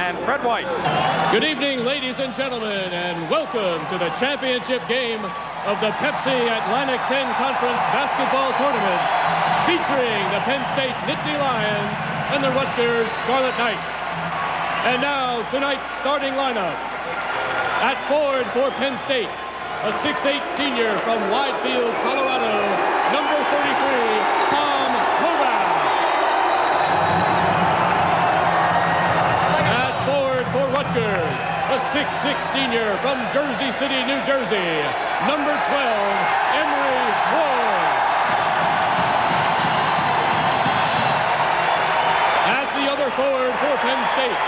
and Fred White. Good evening, ladies and gentlemen, and welcome to the championship game of the Pepsi Atlantic 10 Conference Basketball Tournament, featuring the Penn State Nittany Lions and the Rutgers Scarlet Knights. And now, tonight's starting lineups. At forward for Penn State, a 6'8" senior from Widefield, Colorado, number 33, Tom Hovas. At forward for Rutgers, a 6'6" senior from Jersey City, New Jersey, number 12, Emery Ward. At the other forward for Penn State,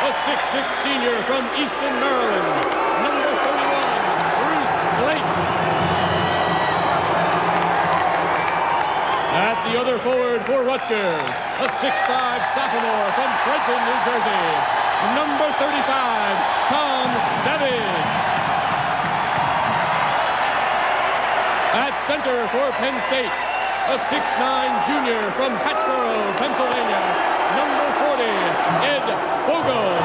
a 6'6" senior from Easton, Maryland, number 31, Bruce Clayton. At the other forward for Rutgers, a 6'5" sophomore from Trenton, New Jersey, number 35, Tom Savage. At center for Penn State, a 6'9" junior from Hatboro, Pennsylvania, number 40, Ed Bogle.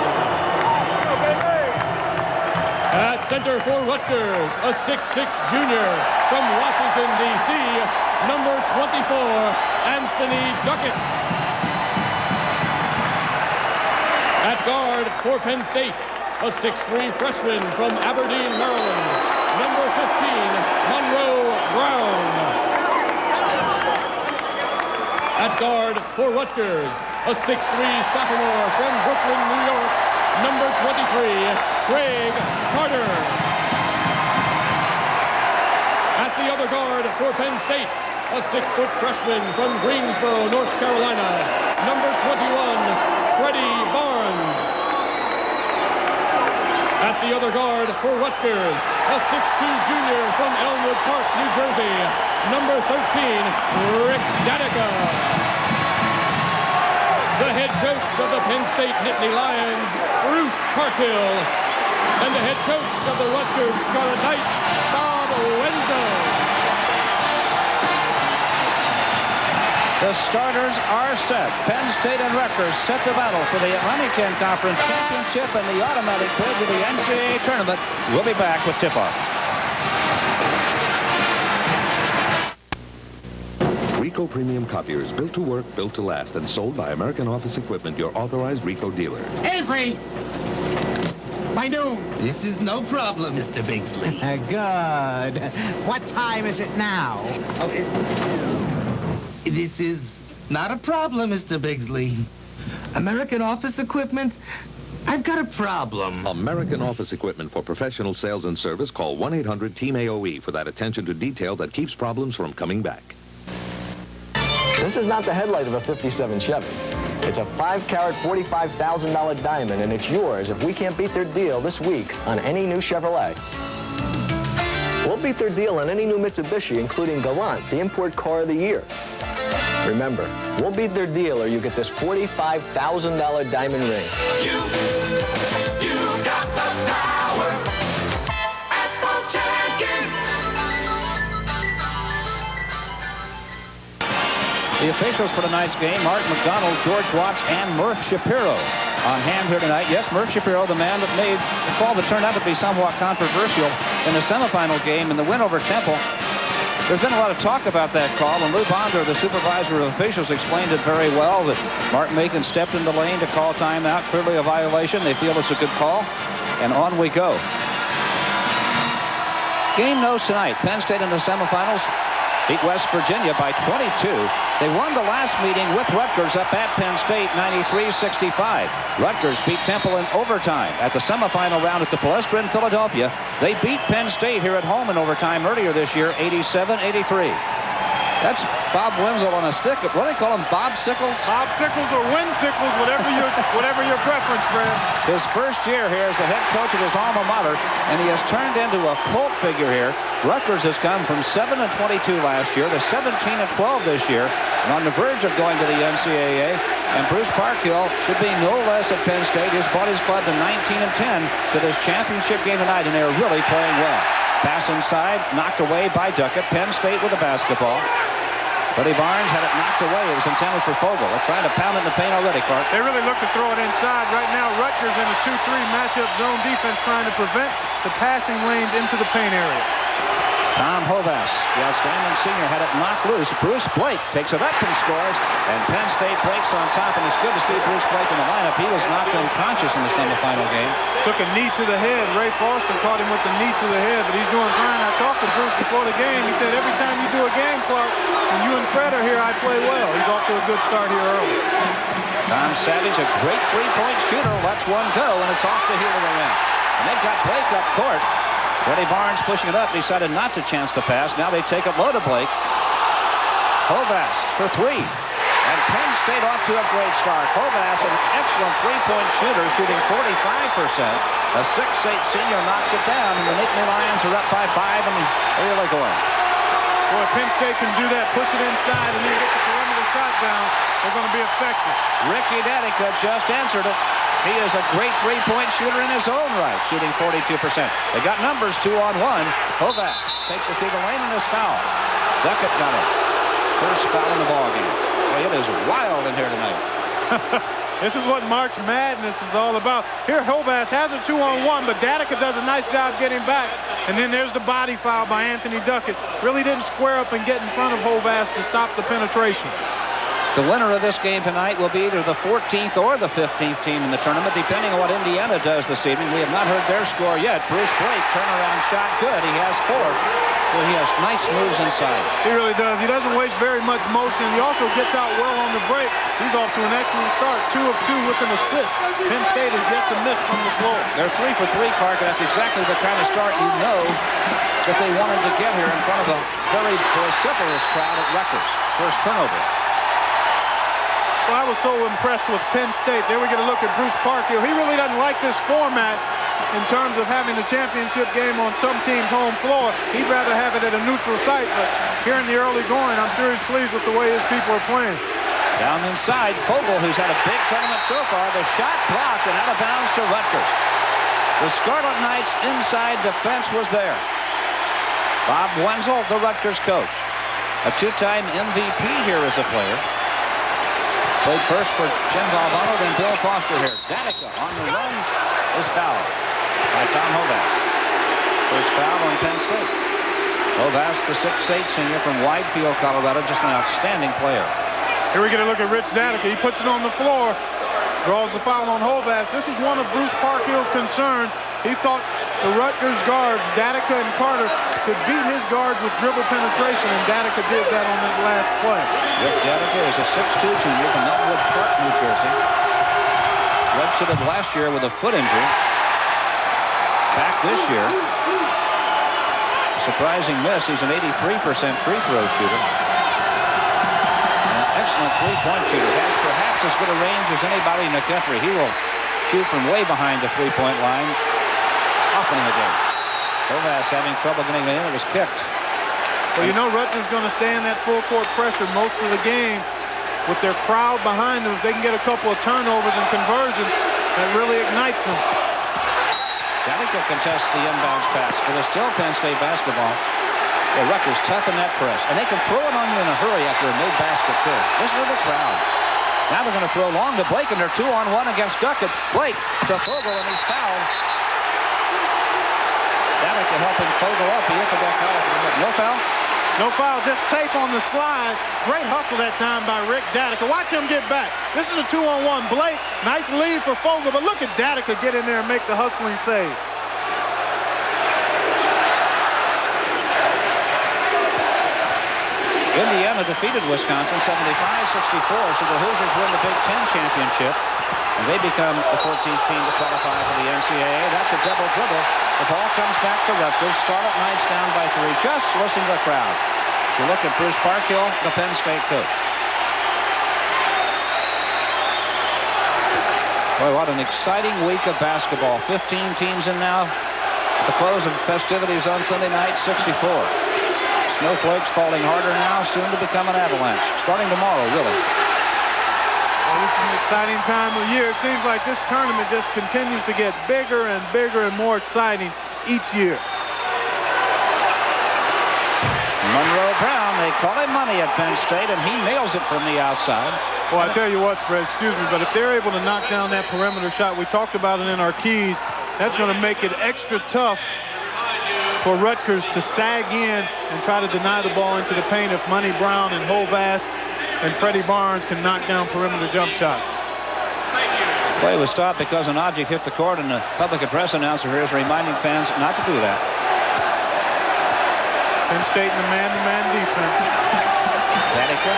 At center for Rutgers, a 6'6" junior from Washington, D.C., number 24, Anthony Duckett. At guard for Penn State, a 6'3" freshman from Aberdeen, Maryland, number 15, Monroe Brown. At guard for Rutgers, a 6'3" sophomore from Brooklyn, New York, number 23, Craig Carter. At the other guard for Penn State, a 6-foot freshman from Greensboro, North Carolina, number 21, Freddie Barnes. At the other guard for Rutgers, a 6'2" junior from Elmwood Park, New Jersey, number 13, Rick Danica. The head coach of the Penn State Nittany Lions, Bruce Parkhill, and the head coach of the Rutgers Scarlet Knights, Bob Wenzel. The starters are set. Penn State and Rutgers set the battle for the Atlantic 10 Conference Championship and the automatic bid to the NCAA tournament. We'll be back with tip-off. Rico Premium Copiers, built to work, built to last, and sold by American Office Equipment, your authorized Rico dealer. Avery! By noon. This is no problem, Mr. Bigsley. Good. What time is it now? This is not a problem, Mr. Bigsley. American Office Equipment, I've got a problem. American Office Equipment for professional sales and service. Call 1-800-TEAM-AOE for that attention to detail that keeps problems from coming back. This is not the headlight of a 57 Chevy. It's a 5-carat, $45,000 diamond, and it's yours if we can't beat their deal this week on any new Chevrolet. We'll beat their deal on any new Mitsubishi, including Galant, the import car of the year. Remember, we'll beat their deal or you get this $45,000 diamond ring. You got the power at Volkswagen. The officials for tonight's game, Mark McDonald, George Watts, and Murph Shapiro. On hand here tonight, yes, Murph Shapiro, the man that made the call that turned out to be somewhat controversial in the semifinal game in the win over Temple. There's been a lot of talk about that call, and Lou Bonder, the supervisor of officials, explained it very well, that Mark Macon stepped in the lane to call timeout, clearly a violation. They feel it's a good call, and on we go. Game nose tonight. Penn State in the semifinals beat West Virginia by 22. They won the last meeting with Rutgers up at Penn State, 93-65. Rutgers beat Temple in overtime at the semifinal round at the Palestra in Philadelphia. They beat Penn State here at home in overtime earlier this year, 87-83. That's Bob Wenzel on a stick. What do they call him, Bob Sickles? Bob Sickles or Win Sickles, whatever your preference, Fred. His first year here as the head coach of his alma mater, and he has turned into a cult figure here. Rutgers has come from 7-22 last year to 17-12 this year, and on the verge of going to the NCAA. And Bruce Parkhill should be no less at Penn State. He's brought his club to 19-10 to this championship game tonight, and they're really playing well. Pass inside, knocked away by Duckett. Penn State with the basketball. Buddy Barnes had it knocked away. It was intended for Fogle. They're trying to pound it in the paint already, Clark. They really look to throw it inside. Right now, Rutgers in a 2-3 matchup zone defense trying to prevent the passing lanes into the paint area. Tom Hovass, the outstanding senior, had it knocked loose. Bruce Blake takes it up and scores, and Penn State breaks on top, and it's good to see Bruce Blake in the lineup. He was knocked unconscious in the semifinal game. Took a knee to the head. Ray Foster caught him with the knee to the head, but he's doing fine. I talked to Bruce before the game. He said, every time you do a game, Clark, when you and Fred are here, I play well. He's off to a good start here early. Tom Savage, a great three-point shooter, lets one go, and it's off the heel of the rim. And they've got Blake up court. Freddie Barnes pushing it up, decided not to chance the pass. Now they take it low to Blake. Hovass for three. And Penn State off to a great start. Hovass, an excellent three-point shooter, shooting 45%. A 6'8 senior knocks it down, and the Nittany Lions are up by 5, and they're really going. Boy, Penn State can do that, push it inside, and then get the perimeter shot down. They're going to be effective. Ricky Danica just answered it. He is a great three-point shooter in his own right, shooting 42%. They got numbers 2-on-1. Hovass takes it through the lane and is fouled. Duckett got it. First foul in the ballgame. Boy, it is wild in here tonight. This is what March Madness is all about. Here, Hovass has a 2-on-1, but Danica does a nice job getting back. And then there's the body foul by Anthony Duckett. Really didn't square up and get in front of Hovass to stop the penetration. The winner of this game tonight will be either the 14th or the 15th team in the tournament, depending on what Indiana does this evening. We have not heard their score yet. Bruce Blake, turnaround shot, good. He has 4. So he has nice moves inside. He really does. He doesn't waste very much motion. He also gets out well on the break. He's off to an excellent start. 2 of 2 with an assist. Penn State has yet to miss from the floor. They're 3 for 3, Clark, and that's exactly the kind of start you know that they wanted to get here in front of a very vociferous crowd at Rutgers. First turnover. Well, I was so impressed with Penn State. There we get a look at Bruce Parkhill. He really doesn't like this format in terms of having a championship game on some team's home floor. He'd rather have it at a neutral site, but here in the early going, I'm sure he's pleased with the way his people are playing. Down inside, Fogle, who's had a big tournament so far. The shot blocked and out of bounds to Rutgers. The Scarlet Knights' inside defense was there. Bob Wenzel, the Rutgers coach. A 2-time MVP here as a player. Played first for Jim Valvano, then Bill Foster here. Danica on the run is fouled by Tom Hovass. First foul on Penn State. Hovass, the 6'8 senior from Widefield, Colorado, just an outstanding player. Here we get a look at Rich Danica. He puts it on the floor, draws the foul on Hovass. This is one of Bruce Parkhill's concerns. He thought the Rutgers guards, Danica and Carter, could beat his guards with dribble penetration, and Danica did that on that last play. Rick Danica is a 6'2 junior from Elmwood Park, New Jersey. Redshirted last year with a foot injury. Back this year. A surprising miss. He's an 83% free throw shooter. An excellent three-point shooter. Has perhaps as good a range as anybody in McCaffrey. He will shoot from way behind the three-point line often in the game. Hovass having trouble getting it in. It was kicked. Well, you know Rutgers is going to stand that full court pressure most of the game with their crowd behind them. If they can get a couple of turnovers and conversions, that really ignites them. Danica contests the inbounds pass, but it's still Penn State basketball. Well, Rutgers tough in that press, and they can throw it on you in a hurry after a made basket too. Listen to the crowd. Now they're going to throw long to Blake, and they're 2-on-1 against Duckett. Blake to Fogle, and he's fouled. Danica helping Fogle up. He hit the back out. No foul? No foul, just safe on the slide. Great hustle that time by Rick Danica. Watch him get back. This is a 2-on-1. Blake, nice lead for Fogle, but look at Danica get in there and make the hustling save. Indiana defeated Wisconsin 75-64, so the Hoosiers win the Big Ten championship, and they become the 14th team to qualify for the NCAA. That's a double dribble. The ball comes back to Rutgers. Scarlet Knights down by 3. Just listen to the crowd. You look at Bruce Parkhill, the Penn State coach. Boy, what an exciting week of basketball. 15 teams in now. At the close of festivities on Sunday night, 64. Snowflakes falling harder now, soon to become an avalanche. Starting tomorrow, really. Well, this is an exciting time of year. It seems like this tournament just continues to get bigger and bigger and more exciting each year. Monroe Brown, they call him money at Penn State, and he nails it from the outside. Well, I tell you what, Fred, excuse me, but if they're able to knock down that perimeter shot, we talked about it in our keys, that's going to make it extra tough for Rutgers to sag in and try to deny the ball into the paint if Money Brown and Hovass and Freddie Barnes can knock down perimeter jump shots. Play was stopped because an object hit the court, and the public address announcer here is reminding fans not to do that. Penn State in the man-to-man defense. Vatican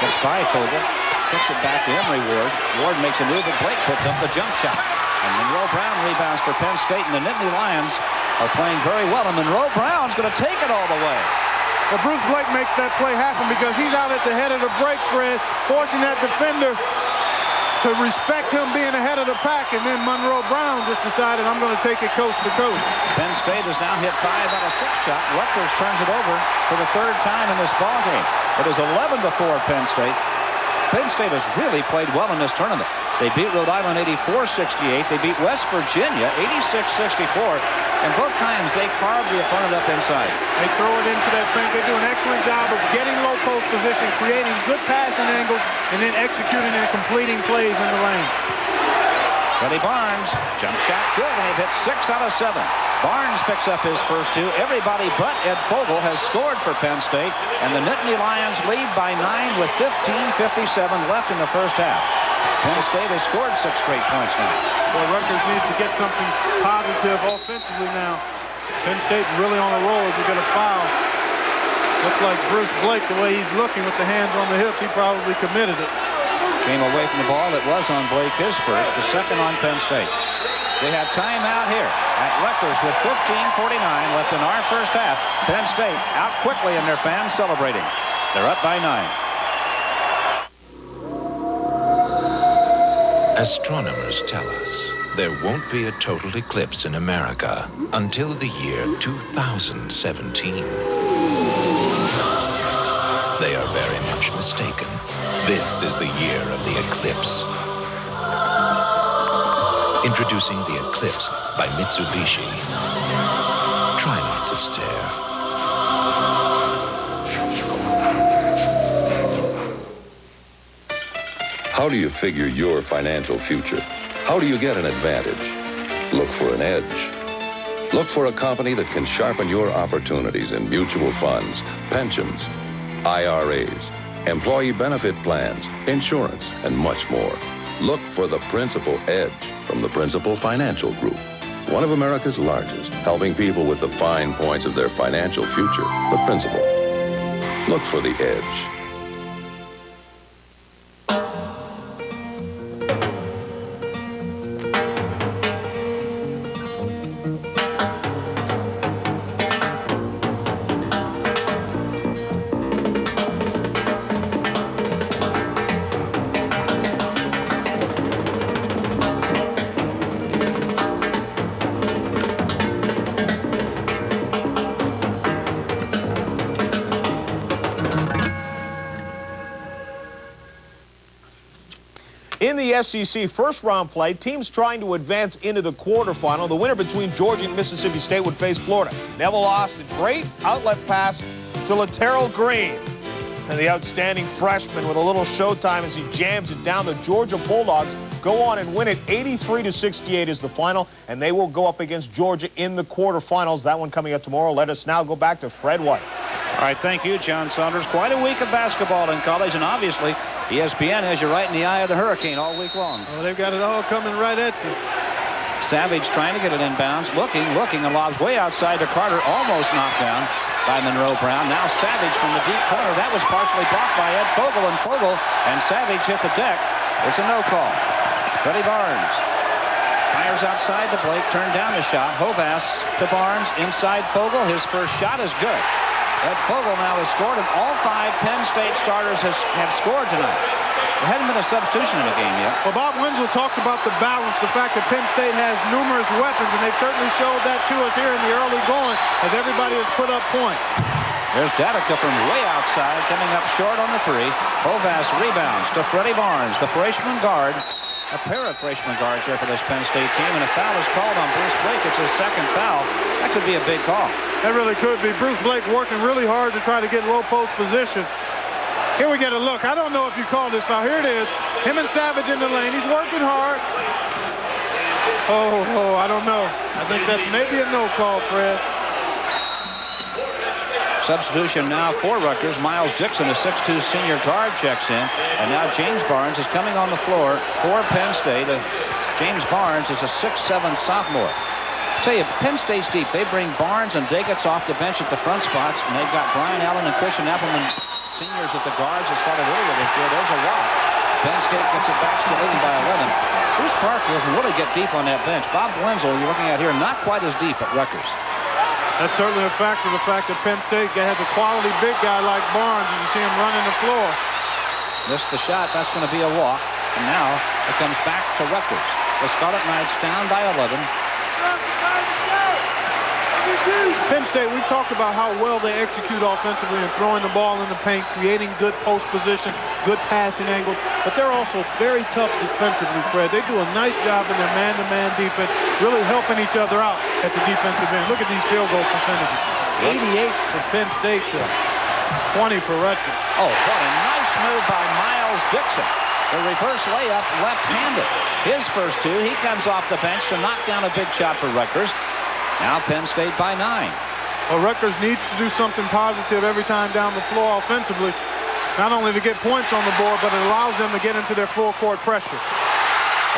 gets by Fogel, kicks it back to Emory Ward. Ward makes a move, and Blake puts up the jump shot. And Monroe Brown rebounds for Penn State, and the Nittany Lions are playing very well. And Monroe Brown's going to take it all the way. Well, Bruce Blake makes that play happen because he's out at the head of the break, Fred, forcing that defender to respect him being ahead of the pack. And then Monroe Brown just decided, I'm going to take it coast to coast. Penn State has now hit 5 out of 6 shots. Rutgers turns it over for the 3rd time in this ballgame. It is 11-4 Penn State. Penn State has really played well in this tournament. They beat Rhode Island 84-68. They beat West Virginia 86-64. And both times they carved the opponent up inside. They throw it into that paint. They do an excellent job of getting low post position, creating good passing angles, and then executing and completing plays in the lane. Freddie Barnes, jump shot good, and he hit 6 out of 7. Barnes picks up his first 2. Everybody but Ed Fogel has scored for Penn State, and the Nittany Lions lead by 9 with 15:57 left in the first half. Penn State has scored 6 straight points now. Well, Rutgers needs to get something positive offensively now. Penn State really on a roll as we get a foul. Looks like Bruce Blake, the way he's looking with the hands on the hips, he probably committed it. Came away from the ball. It was on Blake, his first, the second on Penn State. We have timeout here at Rutgers with 15:49 left in our first half. Penn State out quickly and their fans celebrating. They're up by 9. Astronomers tell us there won't be a total eclipse in America until the year 2017. They are very much mistaken. This is the year of the eclipse. Introducing the Eclipse by Mitsubishi. Try not to stare. How do you figure your financial future? How do you get an advantage? Look for an edge. Look for a company that can sharpen your opportunities in mutual funds, pensions, IRAs, employee benefit plans, insurance, and much more. Look for the Principal Edge from the Principal Financial Group, one of America's largest, helping people with the fine points of their financial future. The Principal. Look for the edge. In the SEC first round play, teams trying to advance into the quarterfinal. The winner between Georgia and Mississippi State would face Florida. Neville Austin, great outlet pass to Laterral Green. And the outstanding freshman with a little showtime as he jams it down. The Georgia Bulldogs go on and win it. 83-68 is the final, and they will go up against Georgia in the quarterfinals. That one coming up tomorrow. Let us now go back to Fred White. All right, thank you, John Saunders. Quite a week of basketball in college, and obviously ESPN has you right in the eye of the hurricane all week long. Well, they've got it all coming right at you. Savage trying to get it inbounds, looking, and lobs way outside to Carter, almost knocked down by Monroe Brown. Now Savage from the deep corner. That was partially blocked by Ed Fogel, and Savage hit the deck. It's a no call. Freddie Barnes fires outside to Blake, turned down the shot. Hovass to Barnes, inside Fogel. His first shot is good. Ed Fogel now has scored, and all 5 Penn State starters have scored tonight. There hadn't been a substitution in the game yet. Well, Bob Wenzel talked about the balance, the fact that Penn State has numerous weapons, and they've certainly showed that to us here in the early going as everybody has put up points. There's Datica from way outside, coming up short on the 3. Hovass rebounds to Freddie Barnes, the freshman guard. a pair of freshman guards there for this Penn State team, and a foul is called on Bruce Blake. It's his second foul. That could be a big call. That really could be. Bruce Blake working really hard to try to get low post position. Here we get a look. I don't know if you call this foul. Here it is. Him and Savage in the lane. He's working hard. Oh, I don't know. I think that's maybe a no call, Fred. Substitution now for Rutgers. Miles Dixon, a 6'2 senior guard, checks in. And now James Barnes is coming on the floor for Penn State. James Barnes is a 6'7 sophomore. I'll tell you, Penn State's deep. They bring Barnes and Daggetts off the bench at the front spots, and they've got Brian Allen and Christian Appleman, seniors at the guards that started earlier this year. There's a walk. Penn State gets it back, still leading by 11. Bruce Parker can really get deep on that bench. Bob Blenzel, you're looking at here, not quite as deep at Rutgers. That's certainly a factor, the fact that Penn State has a quality big guy like Barnes, and you see him running the floor. Missed the shot. That's going to be a walk. And now it comes back to Rutgers. The Scarlet Knights down by 11. Penn State, we've talked about how well they execute offensively and throwing the ball in the paint, creating good post position, good passing angles, but they're also very tough defensively, Fred. They do a nice job in their man-to-man defense, really helping each other out at the defensive end. Look at these field goal percentages. 88 for Penn State to 20 for Rutgers. Oh, what a nice move by Miles Dixon. The reverse layup left-handed. His first two, he comes off the bench to knock down a big shot for Rutgers. Now Penn State by 9. Well, Rutgers needs to do something positive every time down the floor offensively, not only to get points on the board, but it allows them to get into their full court pressure.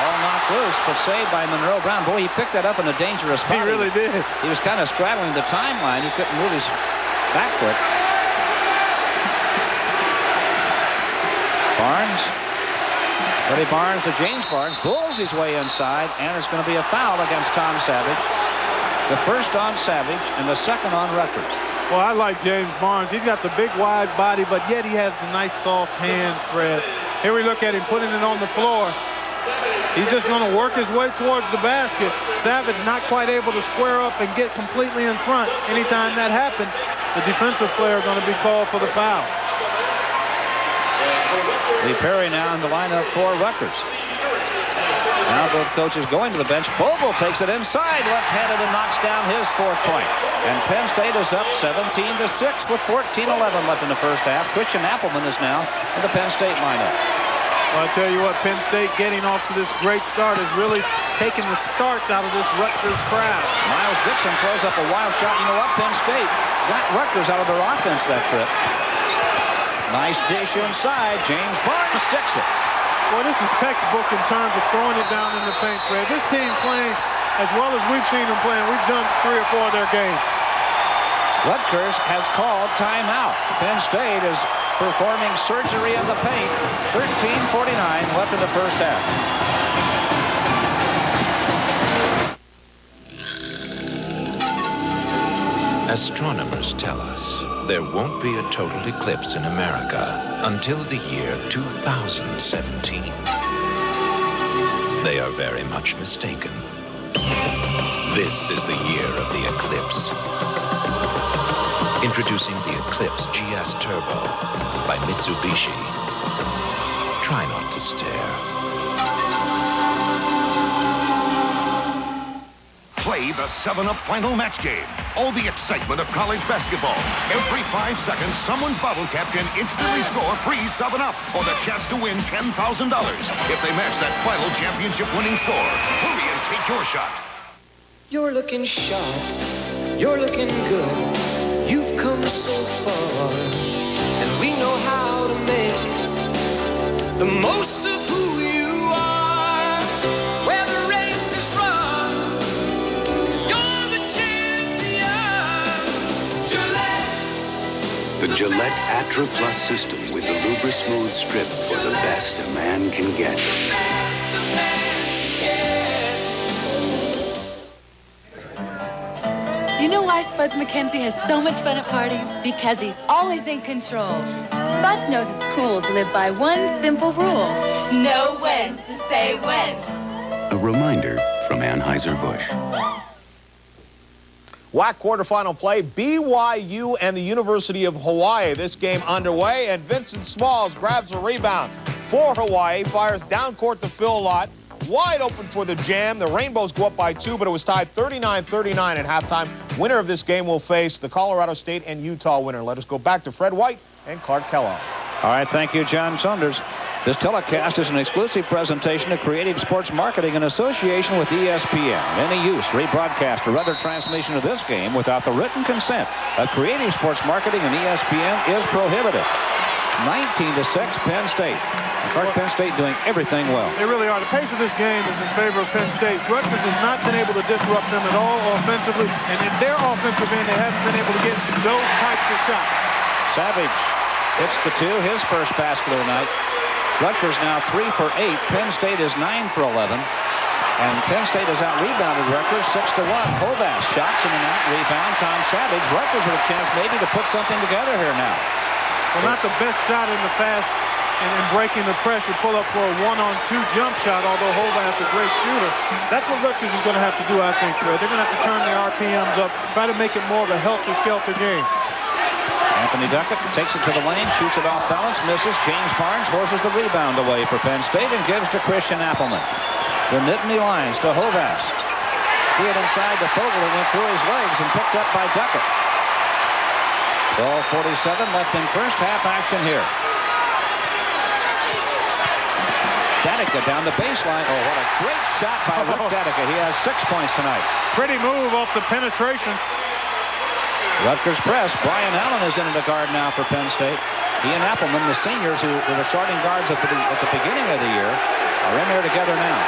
Ball knocked loose, but saved by Monroe Brown. Boy, he picked that up in a dangerous spot. He really did. He was kind of straddling the timeline. He couldn't move his back foot. Barnes. Buddy Barnes to James Barnes. Pulls his way inside, and it's going to be a foul against Tom Savage. The first on Savage and the second on Rutgers. Well, I like James Barnes. He's got the big, wide body, but yet he has the nice, soft hands, Fred. Here we look at him putting it on the floor. He's just going to work his way towards the basket. Savage not quite able to square up and get completely in front. Anytime that happens, the defensive player is going to be called for the foul. Lee Perry now in the lineup for Rutgers. Now both coaches going to the bench. Bogle takes it inside, left-handed, and knocks down his fourth point. And Penn State is up 17-6 with 14-11 left in the first half. Christian Appleman is now in the Penn State lineup. Well, I tell you what, Penn State getting off to this great start is really taking the starts out of this Rutgers crowd. Miles Dixon throws up a wild shot. You know what? Penn State got Rutgers out of their offense that trip. Nice dish inside. James Barnes sticks it. Well, this is textbook in terms of throwing it down in the paint, Fred. This team playing as well as we've seen them playing. We've done 3 or 4 of their games. Rutgers has called timeout. Penn State is performing surgery in the paint. 13:49 left in the first half. Astronomers tell us there won't be a total eclipse in America until the year 2017. They are very much mistaken. This is the year of the eclipse. Introducing the Eclipse GS Turbo by Mitsubishi. Try not to stare. Play the 7-Up final match game. All the excitement of college basketball. Every 5 seconds, someone's bottle cap can instantly score free 7-Up or the chance to win $10,000 if they match that final championship winning score. Hurry and take your shot. You're looking sharp. You're looking good. You've come so far. And we know how to make the most of who you are. Where the race is run, you're the champion. Gillette. The Gillette Atra Plus system with the Lubra Smooth Strip for the best a man can get. Do you know why Spuds McKenzie has so much fun at parties? Because he's always in control. Spuds knows it's cool to live by one simple rule. Know when to say when. A reminder from Anheuser-Busch. WAC quarterfinal play, BYU and the University of Hawaii. This game underway, and Vincent Smalls grabs a rebound for Hawaii, fires down court to Phil Lott. wide open for the jam. The Rainbows go up by 2, but it was tied 39-39 at halftime. Winner of this game will face the Colorado State and Utah winner. Let us go back to Fred White and Clark Kellogg. All right, thank you, John Saunders. This telecast is an exclusive presentation of Creative Sports Marketing in association with ESPN. Any use, rebroadcast, or other transmission of this game without the written consent of Creative Sports Marketing and ESPN is prohibited. 19-6, Penn State. Penn State doing everything well. They really are. The pace of this game is in favor of Penn State. Rutgers has not been able to disrupt them at all offensively, and in their offensive end, they haven't been able to get those types of shots. Savage hits the 2, his first basket of the night. Rutgers now 3 for 8. Penn State is 9 for 11. And Penn State has out-rebounded Rutgers 6-1. Hovass shots in and out, rebound. Tom Savage. Rutgers with a chance maybe to put something together here now. Well, not the best shot in the fast and in breaking the pressure, pull up for a 1-on-2 jump shot, although Hovass is a great shooter. That's what Rutgers is going to have to do, I think, Fred. They're going to have to turn their RPMs up, try to make it more of a helter-skelter game. Anthony Duckett takes it to the lane, shoots it off balance, misses. James Barnes forces the rebound away for Penn State and gives to Christian Appleman. The Nittany Lions to Hovass. He had inside to Fogel and went through his legs and picked up by Duckett. 12:47 left in first half action here. Danica down the baseline. Oh, what a great shot by Rick Danica. He has 6 points tonight. Pretty move off the penetration. Rutgers press. Brian Allen is into the guard now for Penn State. He and Appleman, the seniors who were the starting guards at the beginning of the year, are in there together now.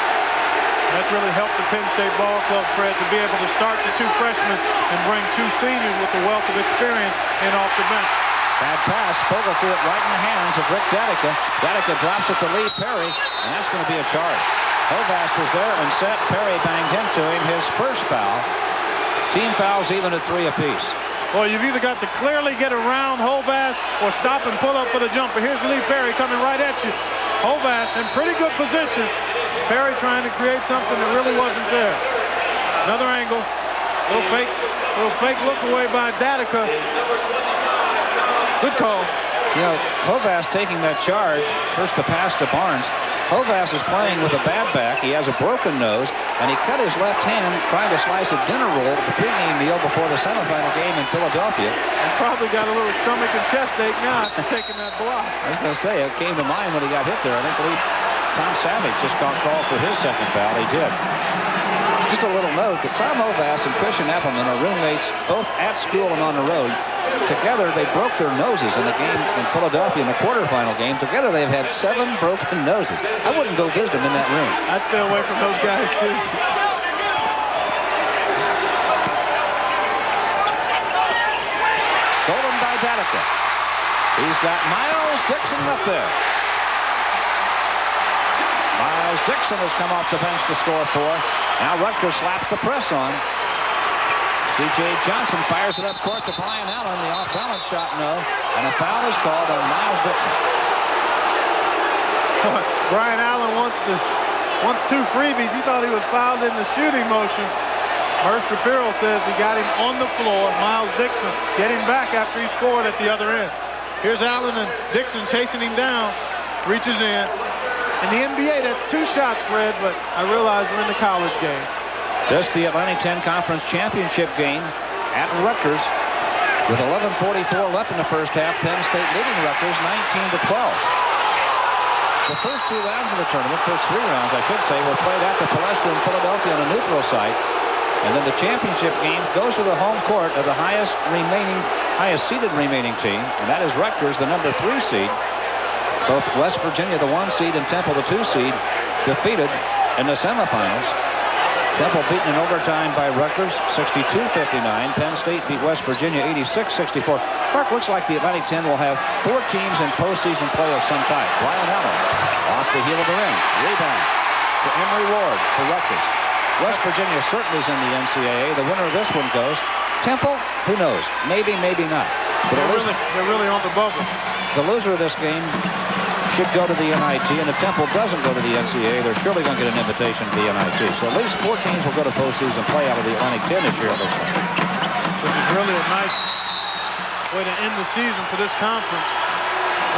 That's really helped the Penn State ball club, Fred, to be able to start the 2 freshmen and bring 2 seniors with a wealth of experience in off the bench. Bad pass. Fogel threw it right in the hands of Rick Danica. Danica drops it to Lee Perry, and that's going to be a charge. Hovass was there and set. Perry banged into him. His first foul. Team fouls even at 3 apiece. Well, you've either got to clearly get around Hovass or stop and pull up for the jumper. Here's Lee Perry coming right at you. Hovass in pretty good position. Perry trying to create something that really wasn't there. Another angle. Little fake look away by Danica. Good call. You know, Hovass taking that charge, first the pass to Barnes. Hovass is playing with a bad back. He has a broken nose, and he cut his left hand trying to slice a dinner roll at the pregame meal before the semifinal game in Philadelphia. And probably got a little stomach and chest ache now after taking that block. I was going to say, it came to mind when he got hit there. I believe Tom Savage just got called for his second foul. He did. Just a little note that Tom Hovass and Christian Appleman are roommates both at school and on the road. Together, they broke their noses in the game in Philadelphia in the quarterfinal game. Together, they've had 7 broken noses. I wouldn't go visit them in that room. I'd stay away from those guys, too. Stolen by Danica. He's got Miles Dixon up there. Miles Dixon has come off the bench to score 4. Now Rutgers slaps the press on. C.J. Johnson fires it up court to Brian Allen. The off-balance shot, no. And a foul is called on Miles Dixon. Brian Allen wants 2 freebies. He thought he was fouled in the shooting motion. Murph Shapiro says he got him on the floor. Miles Dixon getting back after he scored at the other end. Here's Allen and Dixon chasing him down. Reaches in. In the NBA, that's 2 shots, Fred, but I realize we're in the college game. This the Atlantic 10 Conference Championship game at Rutgers. With 11:44 left in the first half, Penn State leading Rutgers 19-12. The first 2 rounds of the tournament, first 3 rounds, I should say, were played at the Palestra in Philadelphia on a neutral site. And then the championship game goes to the home court of the highest seeded remaining team, and that is Rutgers, the number 3 seed. Both West Virginia, the 1 seed, and Temple, the 2 seed, defeated in the semifinals. Temple beaten in overtime by Rutgers, 62-59. Penn State beat West Virginia, 86-64. Clark, looks like the Atlantic 10 will have 4 teams in postseason play of some type. Brian Allen off the heel of the ring. Rebound to Emory Ward for Rutgers. West Virginia certainly is in the NCAA. The winner of this one goes. Temple, who knows? Maybe, maybe not. But they're really on the bubble. The loser of this game should go to the NIT, and if Temple doesn't go to the NCAA, they're surely going to get an invitation to the NIT. So at least 4 teams will go to postseason play out of the Atlantic 10 this year, it looks like. Which is really a nice way to end the season for this conference.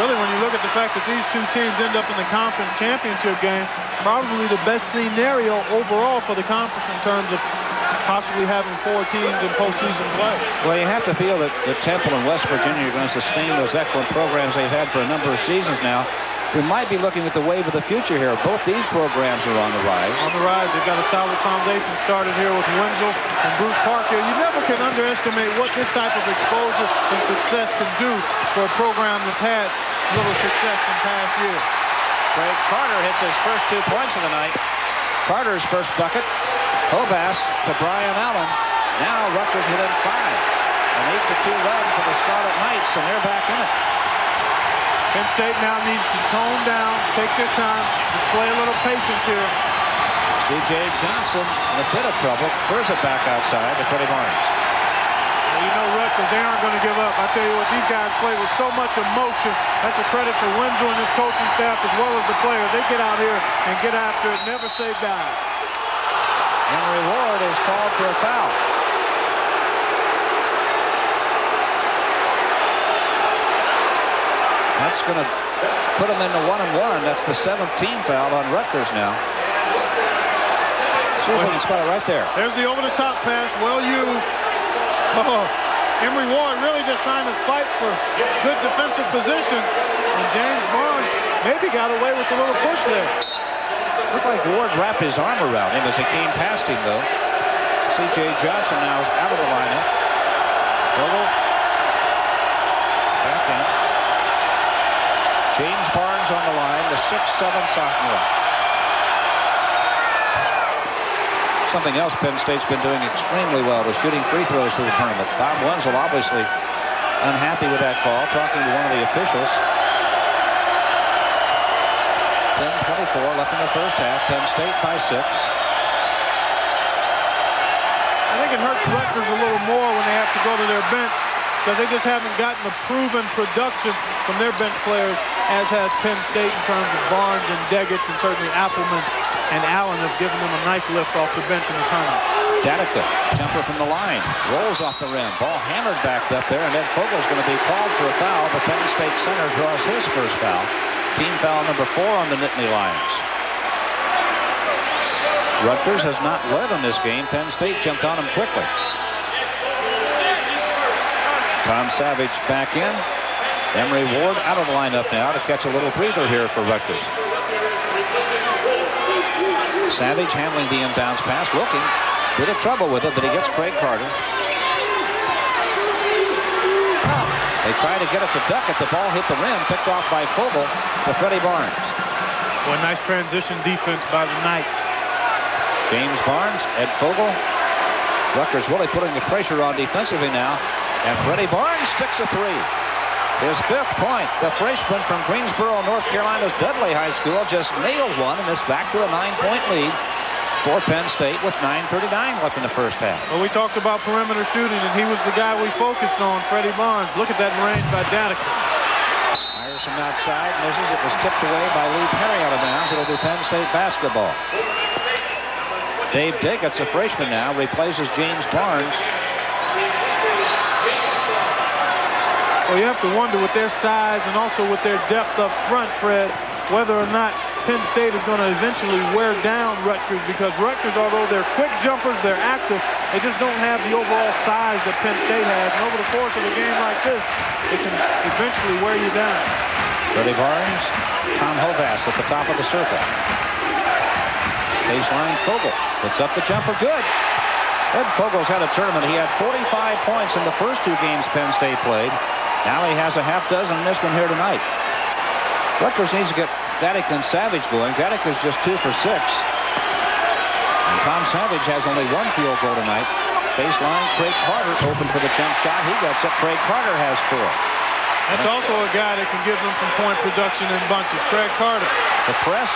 Really, when you look at the fact that these two teams end up in the conference championship game, probably the best scenario overall for the conference in terms of possibly having 4 teams in postseason play. Well, you have to feel that Temple and West Virginia are going to sustain those excellent programs they've had for a number of seasons now. We might be looking at the wave of the future here. Both these programs are on the rise. On the rise. They've got a solid foundation started here with Wenzel and Bruce Parker. You never can underestimate what this type of exposure and success can do for a program that's had little success in past years. Craig Carter hits his first 2 points of the night. Carter's first bucket. Hovass to Brian Allen. Now Rutgers within 5. An 8-2 run for the Scarlet Knights, and they're back in it. Penn State now needs to tone down, take their time, display a little patience here. C.J. Johnson in a bit of trouble. Throws it back outside to Freddie Barnes. Well, you know Rutgers, they aren't going to give up. I tell you what, these guys play with so much emotion. That's a credit to Wenzel and his coaching staff as well as the players. They get out here and get after it, never say die. Henry Ward is called for a foul. That's going to put them into 1-1. That's the 7th team foul on Rutgers now. See if we can spot it right there. There's the over-the-top pass, well used. Oh, Emory Ward really just trying to fight for good defensive position. And James Barnes maybe got away with a little push there. Looked like Ward wrapped his arm around him as he came past him, though. C.J. Johnson now is out of the lineup. Vogel back in. James Barnes on the line, the 6'7" sophomore. Something else Penn State's been doing extremely well was shooting free throws through the tournament. Bob Wenzel obviously unhappy with that call, talking to one of the officials. 10:24 left in the first half. Penn State by 6. I think it hurts Rutgers a little more when they have to go to their bench, because they just haven't gotten the proven production from their bench players, as has Penn State in terms of Barnes and Deggett, and certainly Appleman and Allen have given them a nice lift off the bench in the tournament. Danica, jumper from the line, rolls off the rim. Ball hammered back up there, and Ed Fogel's going to be called for a foul. The Penn State center draws his first foul. Team foul number 4 on the Nittany Lions. Rutgers has not led in this game. Penn State jumped on him quickly. Tom Savage back in. Emory Ward out of the lineup now to catch a little breather here for Rutgers. Savage handling the inbounds pass. Wilking, bit of trouble with it, but he gets Craig Carter. They try to get it to Duckett. The ball hit the rim, picked off by Fogel to Freddie Barnes. Well, nice transition defense by the Knights. James Barnes, Ed Fogel. Rutgers really putting the pressure on defensively now. And Freddie Barnes sticks a 3. His 5th point. The freshman from Greensboro, North Carolina's Dudley High School just nailed one, and it's back to a 9-point lead for Penn State with 9:39 left in the first half. Well, we talked about perimeter shooting, and he was the guy we focused on, Freddie Barnes. Look at that range by Danica. Fires from outside, misses. It was tipped away by Lee Perry out of bounds. It'll be Penn State basketball. Dave Diggett's a freshman now, replaces James Barnes. Well, you have to wonder with their size and also with their depth up front, Fred, whether or not Penn State is going to eventually wear down Rutgers, because Rutgers, although they're quick jumpers, they're active, they just don't have the overall size that Penn State has. And over the course of a game like this, it can eventually wear you down. Freddie Barnes, Tom Hovass at the top of the circle. Baseline, Fogel puts up the jumper, good. Ed Fogel's had a tournament. He had 45 points in the first 2 games Penn State played. Now he has a half dozen in this one here tonight. Rutgers needs to get Danica and Savage going. Danica's just 2 for 6. And Tom Savage has only 1 field goal tonight. Baseline, Craig Carter open for the jump shot. He gets it. Craig Carter has 4. That's also a guy that can give them some point production in bunches. Craig Carter. The press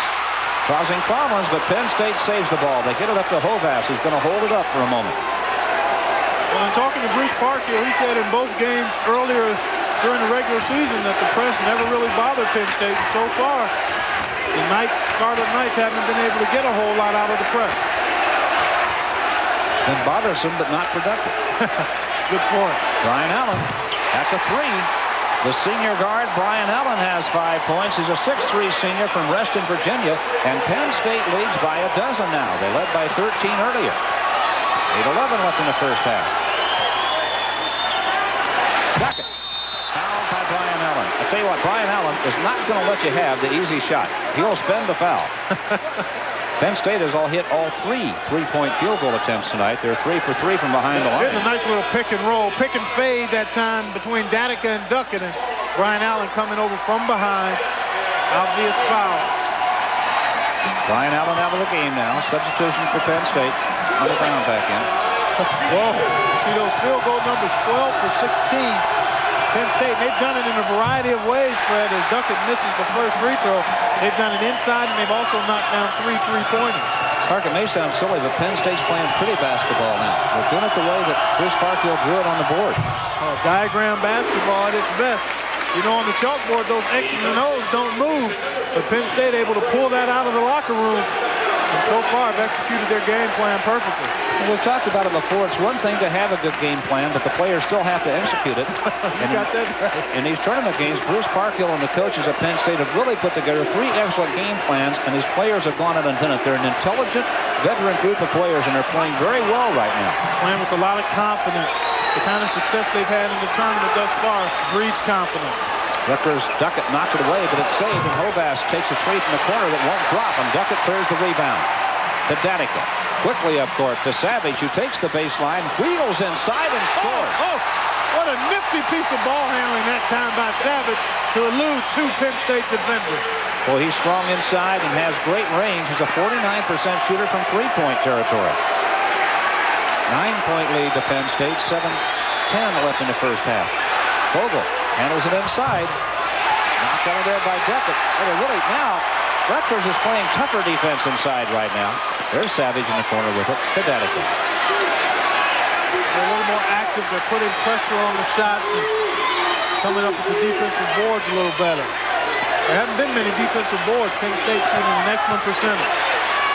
causing problems, but Penn State saves the ball. They get it up to Hovass, who's going to hold it up for a moment. Well, in talking to Bruce Parker, he said in both games earlier during the regular season that the press never really bothered Penn State. And so far, the Scarlet Knights haven't been able to get a whole lot out of the press. It's been bothersome, but not productive. Good point. Brian Allen, that's a 3. The senior guard, Brian Allen, has 5 points. He's a 6'3 senior from Reston, Virginia. And Penn State leads by a dozen now. They led by 13 earlier. 8:11 left in the first half. Duckett. Fouled by Brian Allen. I tell you what, Brian Allen is not going to let you have the easy shot. He'll spend the foul. Penn State has hit all 3 3-point field goal attempts tonight. They're 3 for 3 from behind the line. Here's a nice little pick and roll, pick and fade that time between Danica and Duckett, and Brian Allen coming over from behind. Obvious foul. Brian Allen out of the game now. Substitution for Penn State. Money Brown back in. Whoa. You see those field goal numbers, 12 for 16. Penn State, they've done it in a variety of ways, Fred. As Duckett misses the first free throw, they've done it inside, and they've also knocked down 3 3-pointers. Park, it may sound silly, but Penn State's playing pretty basketball now. They're doing it the way that Bruce Parkhill drew it on the board. Diagram basketball at its best. You know, on the chalkboard, those X's and O's don't move, but Penn State able to pull that out of the locker room. And so far, have executed their game plan perfectly. Well, we've talked about it before. It's one thing to have a good game plan, but the players still have to execute it. You got that right. In these tournament games, Bruce Parkhill and the coaches at Penn State have really put together 3 excellent game plans, and his players have gone out and done it. They're an intelligent, veteran group of players, and they're playing very well right now. Playing with a lot of confidence. The kind of success they've had in the tournament thus far breeds confidence. Rutgers Duckett knocked it away, but it's saved, and Hovass takes a 3 from the corner that won't drop, and Duckett clears the rebound. To Danica. Quickly up court to Savage, who takes the baseline, wheels inside and scores. Oh, what a nifty piece of ball handling that time by Savage to elude 2 Penn State defenders. Well, he's strong inside and has great range. He's a 49% shooter from 3-point territory. 9-point lead to Penn State, 7-10 left in the first half. Vogel handles it inside. Knocked out of there by Duckett. Oh, really, now, Rutgers is playing tougher defense inside right now. There's Savage in the corner with it to Danica. They're a little more active. They're putting pressure on the shots and coming up with the defensive boards a little better. There haven't been many defensive boards. Penn State shooting an excellent percentage.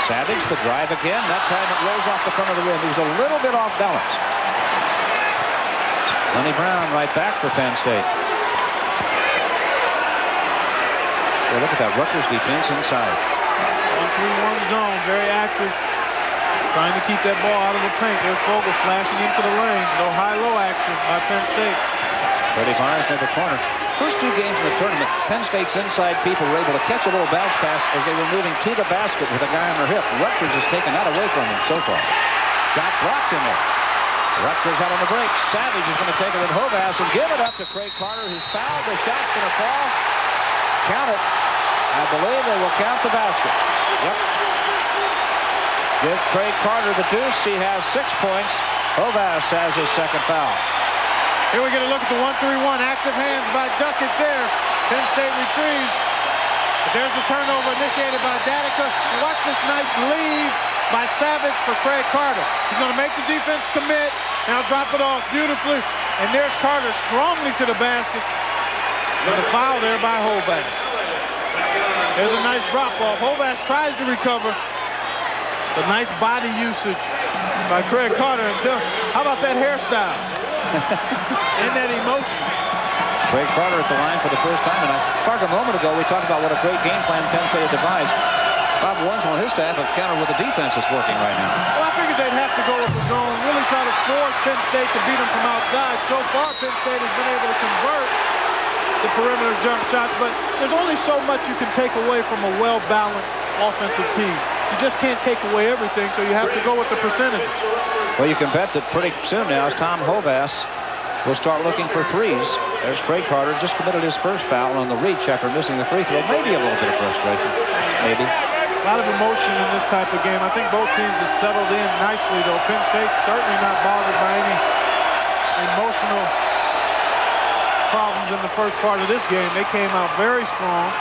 Savage, the drive again. That time it rolls off the front of the rim. He was a little bit off balance. Lenny Brown right back for Penn State. Well, look at that Rutgers defense inside. 1-3-1 zone, very active. Trying to keep that ball out of the paint. There's Vogel flashing into the lane. No high-low action by Penn State. Freddie Barnes near the corner. First 2 games in the tournament, Penn State's inside people were able to catch a little bounce pass as they were moving to the basket with a guy on their hip. Rutgers has taken that away from them so far. Shot blocked in there. Rutgers out on the break. Savage is going to take it with Hovass and give it up to Craig Carter, who's fouled. The shot's going to fall. Count it. I believe they will count the basket. Yep. Give Craig Carter the deuce. He has 6 points. Hovass has his second foul. Here we get a look at the 1-3-1. Active hands by Duckett there. Penn State retrieves. But there's the turnover initiated by Danica. And watch this nice lead by Savage for Craig Carter. He's going to make the defense commit. Now drop it off beautifully. And there's Carter strongly to the basket. With a foul there by Hovass. There's a nice drop off. Hovass tries to recover. But nice body usage by Craig Carter. How about that hairstyle? And that emotion. Craig Carter at the line for the first time. And a moment ago, we talked about what a great game plan Penn State had devised. Bob Warnsel and his staff have countered with the defense that's working right now. Well, I figured they'd have to go with the zone, really try to force Penn State to beat them from outside. So far, Penn State has been able to convert the perimeter jump shots, but there's only so much you can take away from a well-balanced offensive team. You just can't take away everything, so you have to go with the percentages. Well, you can bet that pretty soon now, as Tom Hovass will start looking for threes. There's Craig Carter, just committed his first foul on the reach after missing the free throw. Maybe a little bit of frustration. Maybe. A lot of emotion in this type of game. I think both teams have settled in nicely, though. Penn State certainly not bothered by any emotional problems in the first part of this game. They came out very strong.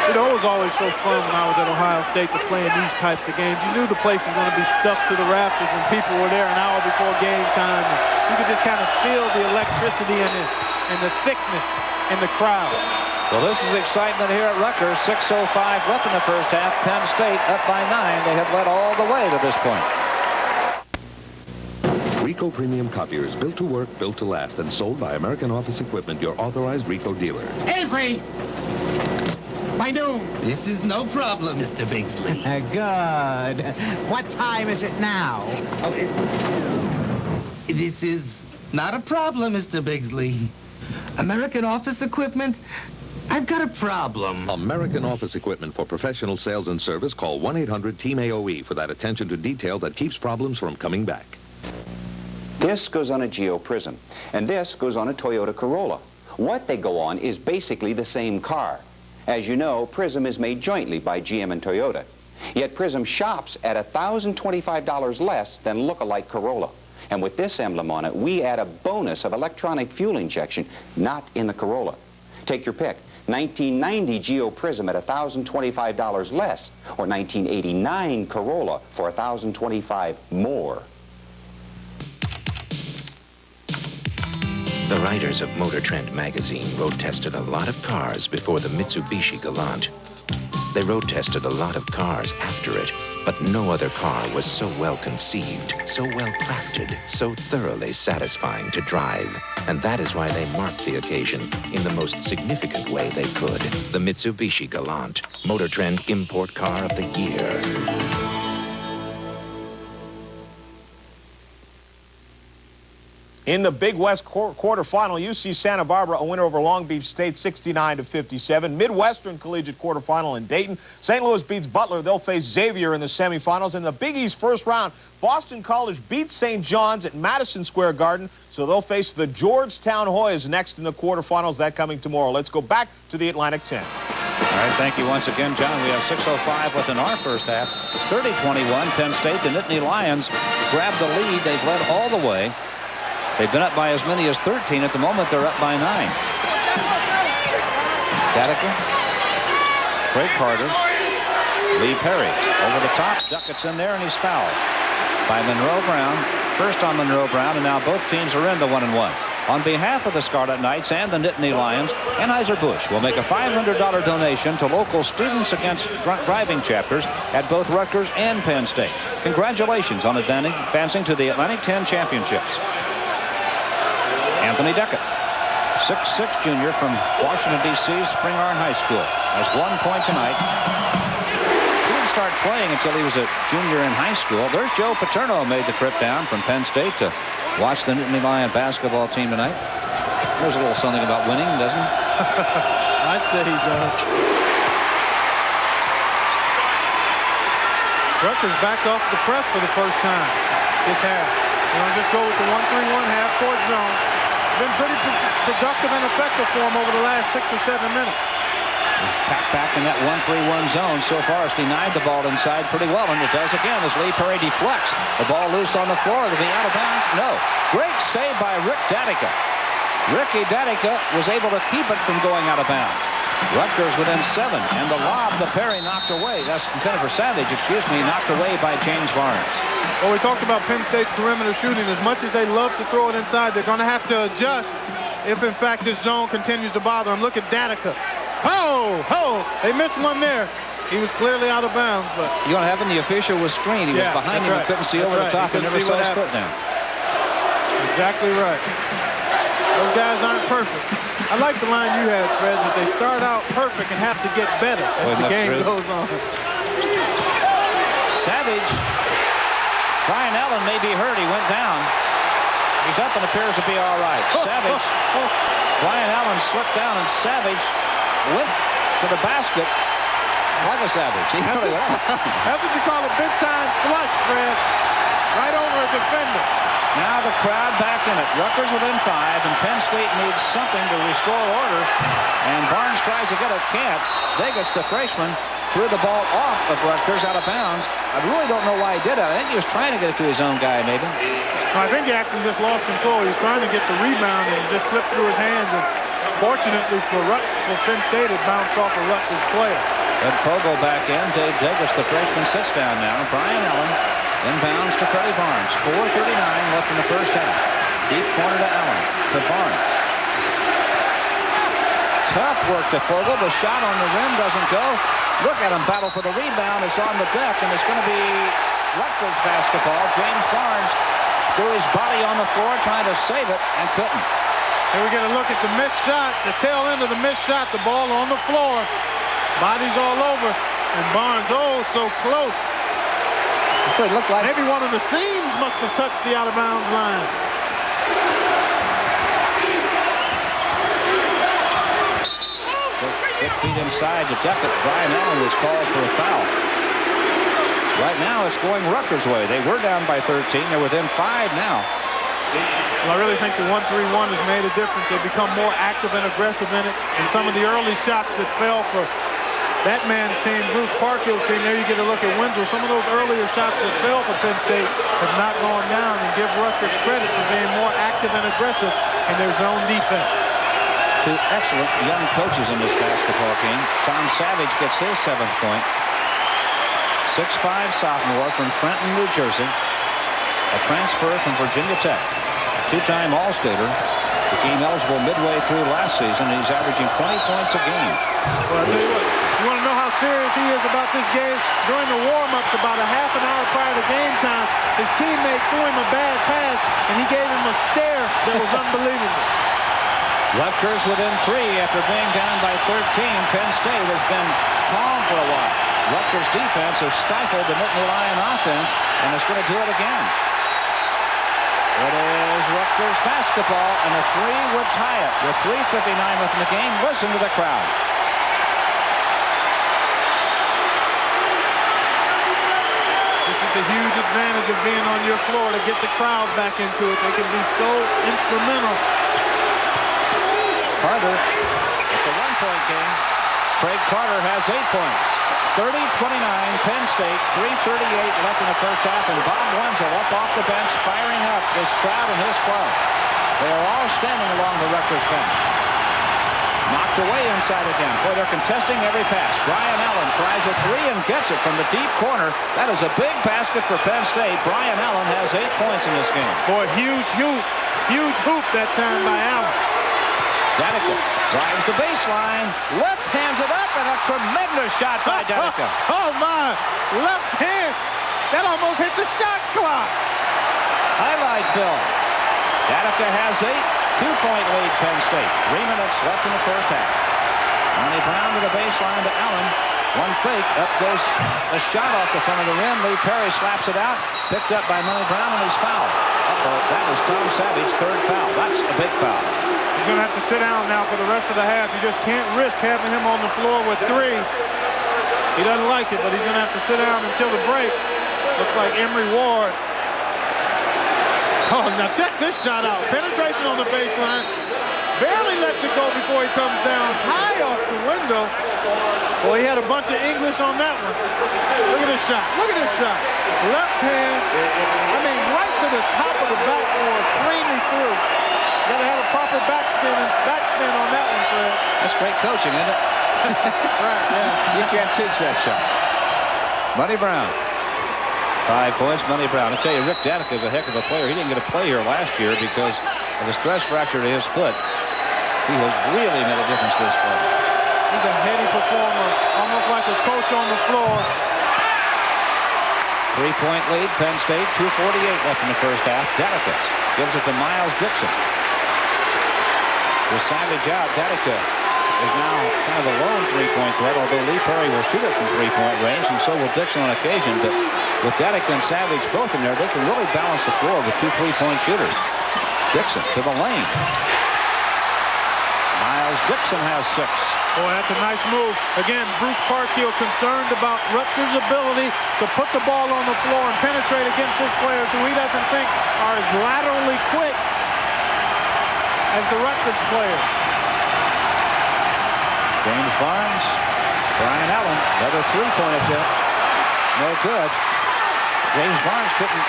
You know, it was always so fun when I was at Ohio State to play in these types of games. You knew the place was going to be stuffed to the rafters when people were there an hour before game time. And you could just kind of feel the electricity and the thickness in the crowd. Well, this is excitement here at Rutgers. 6:05 left in the first half. Penn State up by 9. They have led all the way to this point. Rico Premium Copiers, built to work, built to last, and sold by American Office Equipment, your authorized Rico dealer. Avery! By noon. This is no problem, Mr. Bigsley. Good. What time is it now? This is not a problem, Mr. Bigsley. American Office Equipment, I've got a problem. American Office Equipment for professional sales and service. Call 1-800-TEAM-AOE for that attention to detail that keeps problems from coming back. This goes on a Geo Prism, and this goes on a Toyota Corolla. What they go on is basically the same car. As you know, Prism is made jointly by GM and Toyota. Yet Prism shops at $1,025 less than look-alike Corolla. And with this emblem on it, we add a bonus of electronic fuel injection, not in the Corolla. Take your pick. 1990 Geo Prism at $1,025 less, or 1989 Corolla for $1,025 more. The writers of Motor Trend magazine road-tested a lot of cars before the Mitsubishi Galant. They road-tested a lot of cars after it, but no other car was so well conceived, so well crafted, so thoroughly satisfying to drive. And that is why they marked the occasion in the most significant way they could. The Mitsubishi Galant, Motor Trend Import Car of the Year. In the Big West quarterfinal, UC Santa Barbara a winner over Long Beach State 69-57. Midwestern Collegiate quarterfinal in Dayton. St. Louis beats Butler. They'll face Xavier in the semifinals. In the Big East first round, Boston College beats St. John's at Madison Square Garden. So they'll face the Georgetown Hoyas next in the quarterfinals. That coming tomorrow. Let's go back to the Atlantic 10. All right, thank you once again, John. We have 6:05 within our first half. 30-21, Penn State. The Nittany Lions grabbed the lead. They've led all the way. They've been up by as many as 13. At the moment, they're up by 9. Datica, Craig Carter, Lee Perry. Over the top, Duckett's in there, and he's fouled by Monroe Brown. First on Monroe Brown, and now both teams are in the 1-1. On behalf of the Scarlet Knights and the Nittany Lions, Anheuser-Busch will make a $500 donation to local Students Against Drunk Driving chapters at both Rutgers and Penn State. Congratulations on advancing to the Atlantic 10 championships. Anthony Deckett, 6'6" junior from Washington, D.C.'s Spring-Arm High School, has 1 point tonight. He didn't start playing until he was a junior in high school. There's Joe Paterno, made the trip down from Penn State to watch the Nittany Lion basketball team tonight. There's a little something about winning, doesn't it? I'd say he does. Rutgers backed off the press for the first time this half. You know, just go with the 1-3-1 half-court zone. Been pretty productive and effective for him over the last 6 or 7 minutes. Packed back in that 1-3-1 zone. So far, it's denied the ball inside pretty well, and it does again as Lee Perry deflects. The ball loose on the floor. To be out of bounds? No. Great save by Rick Datica. Ricky Datica was able to keep it from going out of bounds. Rutgers within 7, and the lob that Perry knocked away, that's intended for Savage, excuse me, knocked away by James Barnes. Well, we talked about Penn State's perimeter shooting. As much as they love to throw it inside, they're going to have to adjust if, in fact, this zone continues to bother them. Look at Datica. Ho! They missed one there. He was clearly out of bounds, but... You want to have him, the official was screened. He was behind him and couldn't see over the top and never saw his foot down. Exactly right. Those guys aren't perfect. I like the line you had, Fred, that they start out perfect and have to get better as the game goes on. Savage. Brian Allen may be hurt. He went down. He's up and appears to be all right. Savage. Brian Allen slipped down, and Savage went to the basket like a Savage. He really went out. That's what you call a big-time flush, Fred. Right over a defender. Now the crowd back in it. Rutgers within 5, and Penn State needs something to restore order. And Barnes tries to get it, can't. Daggetts, the freshman, threw the ball off of Rutgers out of bounds. I really don't know why he did it. I think he was trying to get it to his own guy, maybe. I think he actually just lost control. He was trying to get the rebound, and it just slipped through his hands. And fortunately for Penn State, it bounced off a Rutgers player. Ed Fogle back in. Dave Daggetts, the freshman, sits down now. Brian Allen inbounds to Freddie Barnes. 4:39 left in the first half. Deep corner to Allen. To Barnes. Tough work to Fogle. The shot on the rim doesn't go. Look at him battle for the rebound. It's on the deck, and it's going to be Rutgers basketball. James Barnes threw his body on the floor trying to save it and couldn't. Here we get a look at the missed shot, the tail end of the missed shot, the ball on the floor. Bodies all over. And Barnes, oh, so close. It looked like maybe one of the seams must have touched the out-of-bounds line. 6 feet inside the Deckett. Brian Allen was called for a foul. Right now, it's going Rutgers' way. They were down by 13. They're within 5 now. Well, I really think the 1-3-1 has made a difference. They've become more active and aggressive in it. And some of the early shots that fell for that man's team, Bruce Parkhill's team, there you get a look at Winslow. Some of those earlier shots that fell for Penn State have not gone down, and give Rutgers credit for being more active and aggressive in their zone defense. 2 excellent young coaches in this basketball team. Tom Savage gets his 7th point. 6'5" sophomore from Trenton, New Jersey. A transfer from Virginia Tech. A 2-time All-Stater. Became eligible midway through last season. He's averaging 20 points a game. Well, I tell you what, you want to know how serious he is about this game? During the warm-ups, about a half an hour prior to game time, his teammate threw him a bad pass, and he gave him a stare that was unbelievable. Rutgers within 3 after being down by 13. Penn State has been calm for a while. Rutgers defense has stifled the Nittany Lion offense, and it's going to do it again. It is Rutgers basketball, and a 3 would tie it with 3:59 left in the game. Listen to the crowd. This is the huge advantage of being on your floor, to get the crowd back into it. They can be so instrumental. Carter, it's a 1-point game. Craig Carter has 8 points. 30-29, Penn State, 3:38 left in the first half, and Bob Wenzel up off the bench, firing up this crowd and his club. They are all standing along the Rutgers bench. Knocked away inside again. Boy, they're contesting every pass. Brian Allen tries a 3 and gets it from the deep corner. That is a big basket for Penn State. Brian Allen has 8 points in this game. Boy, huge hoop that time by Allen. Danica drives the baseline, left hands it up, and a tremendous shot by Danica. Oh my, left hand. That almost hit the shot clock. Highlight film. Danica has 8, 2-point lead Penn State. 3 minutes left in the first half. Money Brown to the baseline to Allen. One fake, up goes a shot off the front of the rim. Lee Perry slaps it out, picked up by Money Brown, and he's fouled. That was Tom Savage, 3rd foul. That's a big foul. He's going to have to sit down now for the rest of the half. You just can't risk having him on the floor with 3. He doesn't like it, but he's going to have to sit down until the break. Looks like Emory Ward. Oh, now check this shot out. Penetration on the baseline. Barely lets it go before he comes down high off the window. Well, he had a bunch of English on that one. Look at this shot. Look at this shot. Left hand. I mean, right to the top of the backboard. Cleanly through. You got to have a proper backspin on that one, Fred. That's great coaching, isn't it? Right, yeah. You can't teach that shot. Money Brown. 5 points, Money Brown. I'll tell you, Rick Danica is a heck of a player. He didn't get a play here last year because of a stress fracture to his foot. He has really made a difference this fall. He's a heady performer, almost like a coach on the floor. 3-point lead, Penn State, 2:48 left in the first half. Danica gives it to Miles Dixon. With Savage out, Danica is now kind of a lone 3-point threat, although Lee Perry will shoot it from 3-point range, and so will Dixon on occasion. But with Danica and Savage both in there, they can really balance the floor with 2 3-point shooters. Dixon to the lane. Miles Dixon has 6. Boy, that's a nice move. Again, Bruce Parkhill concerned about Rutgers' ability to put the ball on the floor and penetrate against his players who he doesn't think are as laterally quick as the Rutgers players. James Barnes, Brian Allen, another 3-point attempt. No good. James Barnes couldn't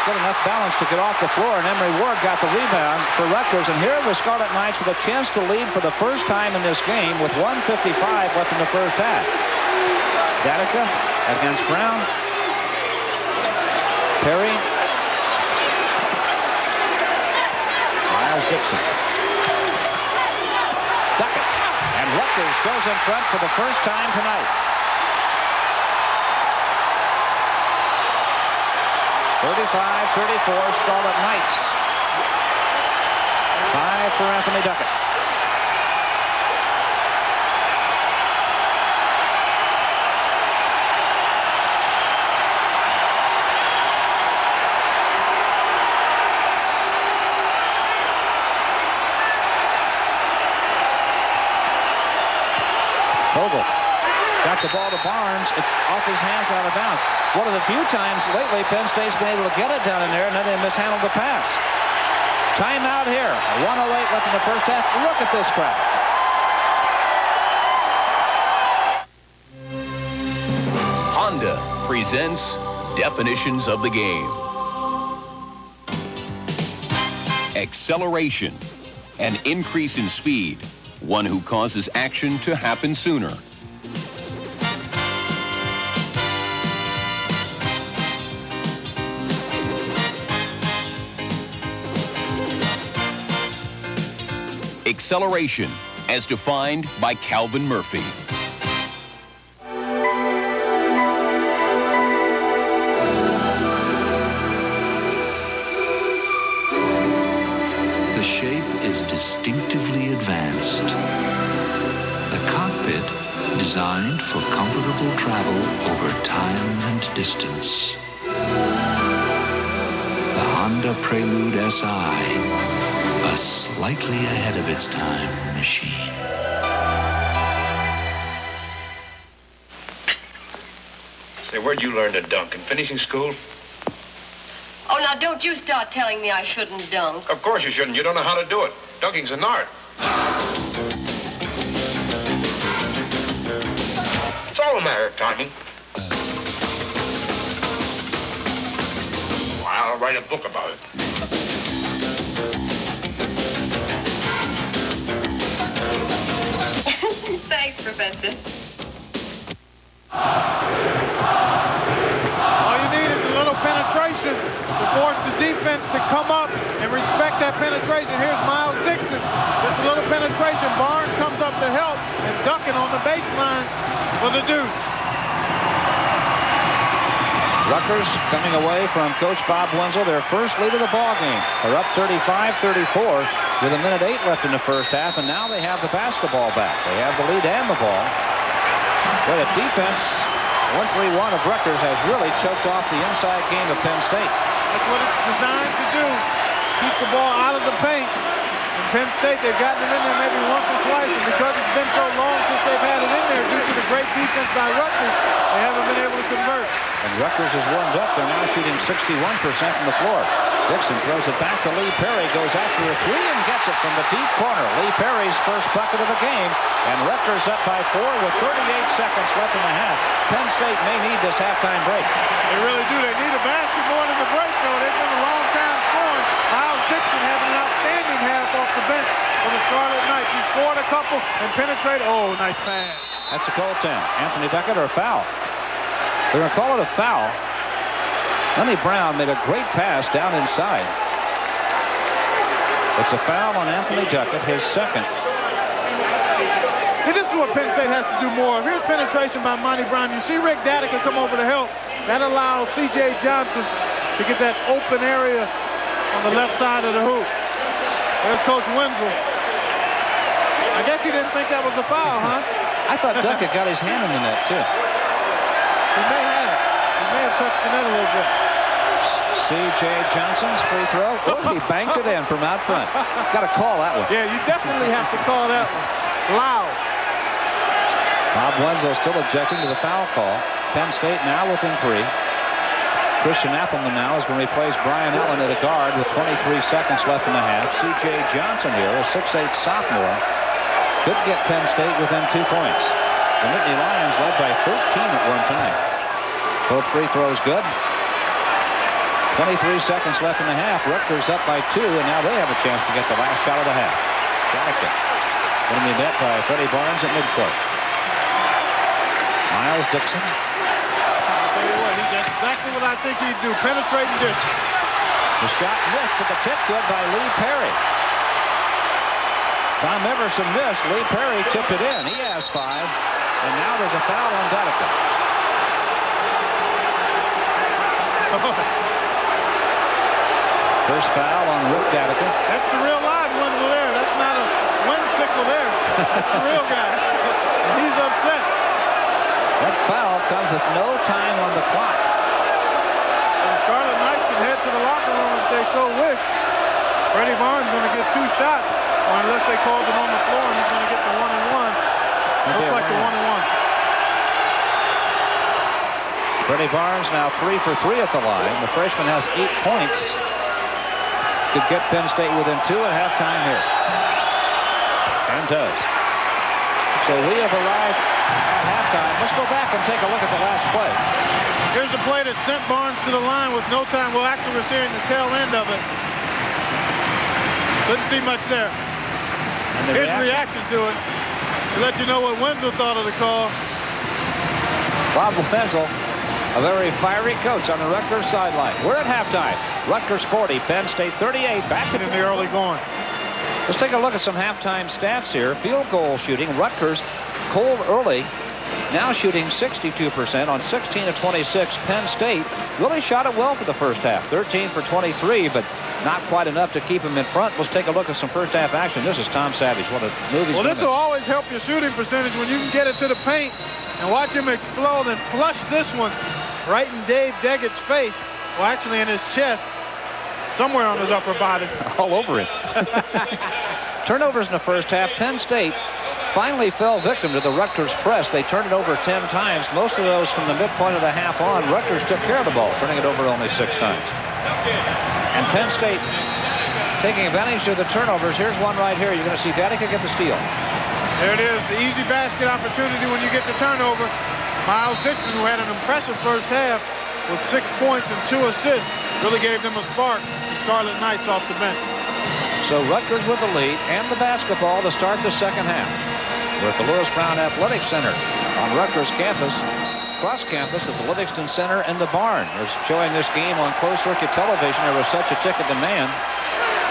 get enough balance to get off the floor, and Emory Ward got the rebound for Rutgers. And here are the Scarlet Knights with a chance to lead for the first time in this game with 1:55 left in the first half. Danica against Brown. Perry. Miles Dixon. Duckett. And Rutgers goes in front for the first time tonight. 35-34, Scarlet Knights. 5 for Anthony Duckett. Vogel got the ball to Barnes. It's off his hands, out of bounds. One of the few times lately Penn State's been able to get it down in there, and then they mishandled the pass. Timeout here. 1:08 left in the first half. Look at this crowd. Honda presents Definitions of the Game. Acceleration, an increase in speed, one who causes action to happen sooner. Acceleration, as defined by Calvin Murphy. The shape is distinctively advanced. The cockpit designed for comfortable travel over time and distance. The Honda Prelude SI, a slightly ahead of its time machine. Say, where'd you learn to dunk? In finishing school? Oh, now don't you start telling me I shouldn't dunk. Of course you shouldn't. You don't know how to do it. Dunking's an art. It's all a matter of timing. Well, I'll write a book about it. Thanks, Professor. All you need is a little penetration to force the defense to come up and respect that penetration. Here's Miles Dixon. Just a little penetration. Barnes comes up to help, and Duckett on the baseline for the Deuce. Rutgers coming away from Coach Bob Wenzel, their first lead of the ball game. They're up 35-34 with 1:08 left in the first half, and now they have the basketball back. They have the lead and the ball. Well, the defense, 1-3-1 of Rutgers, has really choked off the inside game of Penn State. That's what it's designed to do. Keep the ball out of the paint. In Penn State, they've gotten it in there maybe once or twice, and because it's been so long since they've had it in there due to the great defense by Rutgers, they haven't been able to convert. And Rutgers is warmed up. They're now shooting 61% from the floor. Dixon throws it back to Lee Perry, goes after a three and gets it from the deep corner. Lee Perry's first bucket of the game, and Rutgers up by 4 with 38 seconds left in the half. Penn State may need this halftime break. They really do. They need a basket more than the break, though. They've been a long time scoring. Miles Dixon having an outstanding half off the bench for the Scarlet Knights. He scored a couple and penetrated. Oh, nice pass. That's a goaltend. Anthony Duckett or a foul? They're going to call it a foul. Lenny Brown made a great pass down inside. It's a foul on Anthony Duckett, his second. See, this is what Penn State has to do more. Here's penetration by Monty Brown. You see Rick Daddick come over to help. That allows C.J. Johnson to get that open area on the left side of the hoop. There's Coach Wenzel. I guess he didn't think that was a foul, huh? I thought Duckett got his hand in the net, too. He may have. He may have touched the net a little bit. C.J. Johnson's free throw. Oh, he banked it in from out front. Got to call that one. Yeah, you definitely have to call that one loud. Bob Wenzel still objecting to the foul call. Penn State now within 3. Christian Appleman now is going to replace Brian Allen at a guard with 23 seconds left in the half. C.J. Johnson here, a 6'8 sophomore, could get Penn State within 2 points. The Nittany Lions led by 13 at one time. Both free throws good. 23 seconds left in the half. Rutgers up by 2, and now they have a chance to get the last shot of the half. Jacket going to be met by Freddie Barnes at midcourt. Miles Dixon. I'll tell you what, that's exactly what I think he'd do. Penetrate and dish. The shot missed, but the tip good by Lee Perry. Tom Everson missed. Lee Perry tipped it in. He has 5. And now there's a foul on Donica. First foul on Rick Datica. That's the real live Wendell there. That's not a windsickle there. That's the real guy. He's upset. That foul comes with no time on the clock. And Scarlet Knights can head to the locker room if they so wish. Freddie Barnes going to get 2 shots, or unless they called him on the floor and he's going to get the 1-and-1. Looks like the 1-and-1. Freddie Barnes now 3 for 3 at the line. The freshman has 8 points. Could get Penn State within 2 at halftime here. And does. So we have arrived at halftime. Let's go back and take a look at the last play. Here's a play that sent Barnes to the line with no time. Well, actually, we're seeing the tail end of it. Couldn't see much there. And here's the reaction to it. To let you know what Wenzel thought of the call. Bob Wenzel, a very fiery coach on the Rutgers sideline. We're at halftime. Rutgers 40, Penn State 38. Back in the early going. Let's take a look at some halftime stats here. Field goal shooting. Rutgers cold early. Now shooting 62% on 16 of 26. Penn State really shot it well for the first half. 13 for 23, but not quite enough to keep him in front. Let's take a look at some first half action. This is Tom Savage. What a movie. Well, this will always help your shooting percentage when you can get it to the paint and watch him explode and flush this one right in Dave Deggett's face. Well, actually in his chest. Somewhere on his upper body. All over him. Turnovers in the first half. Penn State finally fell victim to the Rutgers press. They turned it over 10 times. Most of those from the midpoint of the half on. Rutgers took care of the ball, turning it over only 6 times. And Penn State taking advantage of the turnovers. Here's one right here. You're going to see Datica get the steal. There it is. The easy basket opportunity when you get the turnover. Miles Dixon, who had an impressive first half with 6 points and 2 assists, really gave them a spark. The Scarlet Knights off the bench. So Rutgers with the lead and the basketball to start the second half. We're at the Lewis Brown Athletic Center on Rutgers campus, cross campus at the Livingston Center and the Barn. They're showing this game on closed-circuit television. There was such a ticket demand.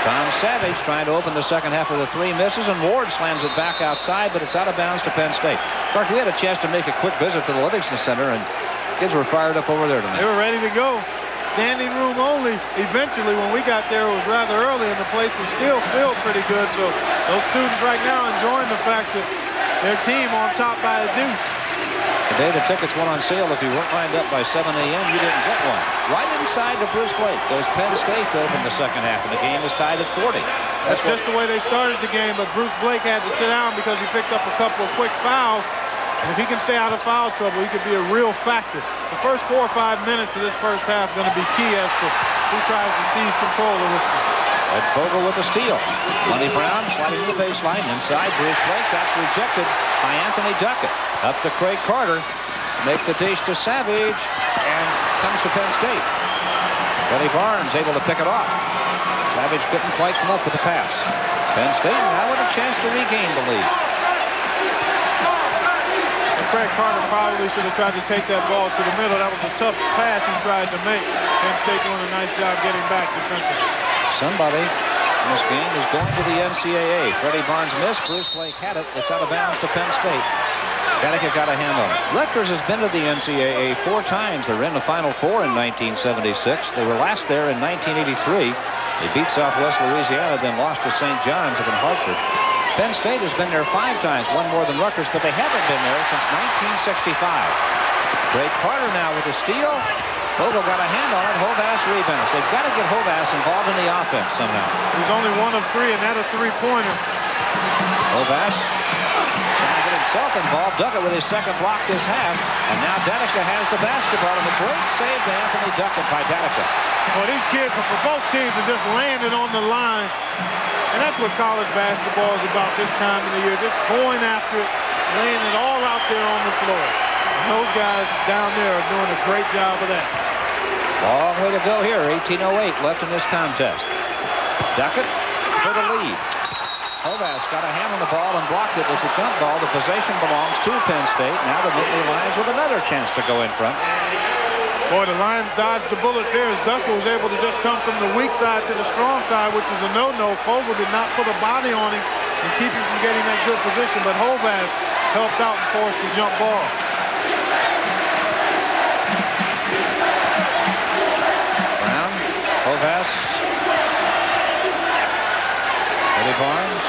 Tom Savage trying to open the second half with a 3, misses, and Ward slams it back outside, but it's out of bounds to Penn State. Clark, we had a chance to make a quick visit to the Livingston Center, and kids were fired up over there tonight. They were ready to go. Standing room only. Eventually, when we got there, it was rather early, and the place was still filled pretty good. So those students right now enjoying the fact that their team on top by a deuce. Today, the tickets went on sale. If you weren't lined up by 7 a.m., you didn't get one. Right inside to Bruce Blake goes Penn State to open the second half, and the game is tied at 40. That's just the way they started the game, but Bruce Blake had to sit down because he picked up a couple of quick fouls. And if he can stay out of foul trouble, he could be a real factor. The first 4 or 5 minutes of this first half are going to be key as to who tries to seize control of this one. Ed Vogel with the steal. Monty Brown sliding to the baseline. Inside, Bruce Blake. That's rejected by Anthony Duckett. Up to Craig Carter. Make the dish to Savage. And comes to Penn State. Freddie Barnes able to pick it off. Savage couldn't quite come up with the pass. Penn State now with a chance to regain the lead. Craig Carter probably should have tried to take that ball to the middle. That was a tough pass he tried to make. Penn State doing a nice job getting back defensively. Somebody in this game is going to the NCAA. Freddie Barnes missed. Bruce Blake had it. It's out of bounds to Penn State. Datica got a hand on it. Rutgers has been to the NCAA 4 times. They were in the Final Four in 1976. They were last there in 1983. They beat Southwest Louisiana, then lost to St. John's up in Hartford. Penn State has been there 5 times, one more than Rutgers, but they haven't been there since 1965. Craig Carter now with a steal. Vogel got a hand on it. Hovass rebounds. They've got to get Hovass involved in the offense somehow. He's only 1 of 3, and that a 3-pointer. Hovass trying to get himself involved. Duckett with his second block this half, and now Datica has the basketball, and a great save to Anthony Duckett by Datica. Well, these kids for both teams are just landing on the line. And that's what college basketball is about this time of the year. Just going after it, laying it all out there on the floor. And those guys down there are doing a great job of that. Long way to go here. 18:08 left in this contest. Duckett for the lead. Hovass got a hand on the ball and blocked it. It's a jump ball. The possession belongs to Penn State. Now the Nittany Lions with another chance to go in front. Boy, the Lions dodged the bullet there as Duckett was able to just come from the weak side to the strong side, which is a no-no. Vogel did not put a body on him and keep him from getting that good position, but Hovass helped out and forced the jump ball. Brown, Hovass, Freddie Barnes.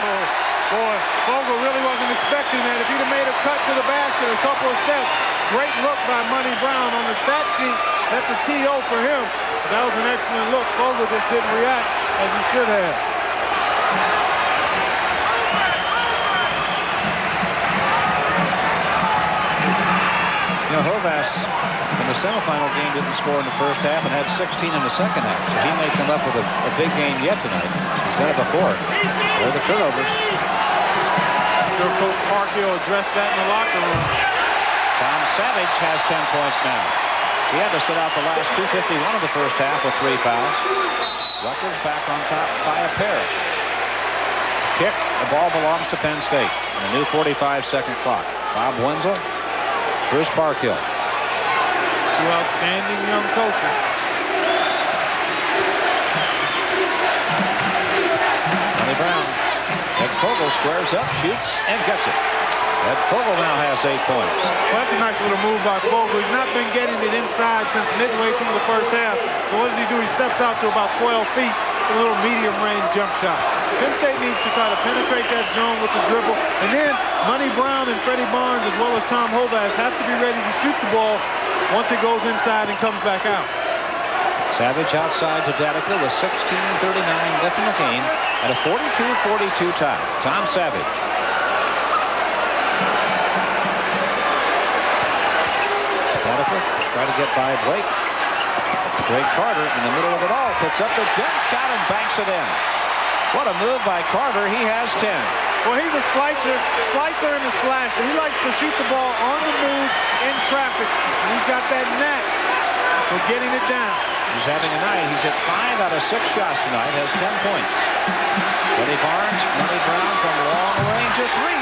Oh, boy, Vogel really wasn't expecting that. If he'd have made a cut to the basket a couple of steps, great look by Money Brown on the stat sheet. That's a TO for him. That was an excellent look. Vogel just didn't react as he should have. You know, Hovass in the semifinal game didn't score in the first half and had 16 in the second half, so he may come up with a big game yet tonight. He's done it before. There are the turnovers. Sure, Coach Parkhill addressed that in the locker room. Tom Savage has 10 points now. He had to sit out the last 2:51 of the first half with 3 fouls. Rutgers back on top by a pair. Kick. The ball belongs to Penn State. And a new 45-second clock. Bob Wenzel. Bruce Parkhill. Two outstanding young coaches. Money Brown. Ed Fogel squares up, shoots, and gets it. Ed Fogel now has 8 points. Well, that's a nice little move by Vogel. He's not been getting it inside since midway through the first half. So what does he do? He steps out to about 12 feet, a little medium-range jump shot. Penn State needs to try to penetrate that zone with the dribble. And then Money Brown and Freddie Barnes, as well as Tom Hovass, have to be ready to shoot the ball once it goes inside and comes back out. Savage outside to Danica with 16:39 left in the game at a 42-42 tie. Tom Savage. Try to get by Blake. Blake Carter in the middle of it all puts up the jump shot and banks it in. What a move by Carter. He has 10. Well, he's a slicer and a slasher. He likes to shoot the ball on the move in traffic. And he's got that knack for getting it down. He's having a night. He's hit 5 out of 6 shots tonight. Has 10 points. Freddie Barnes, Money Brown from long range of 3.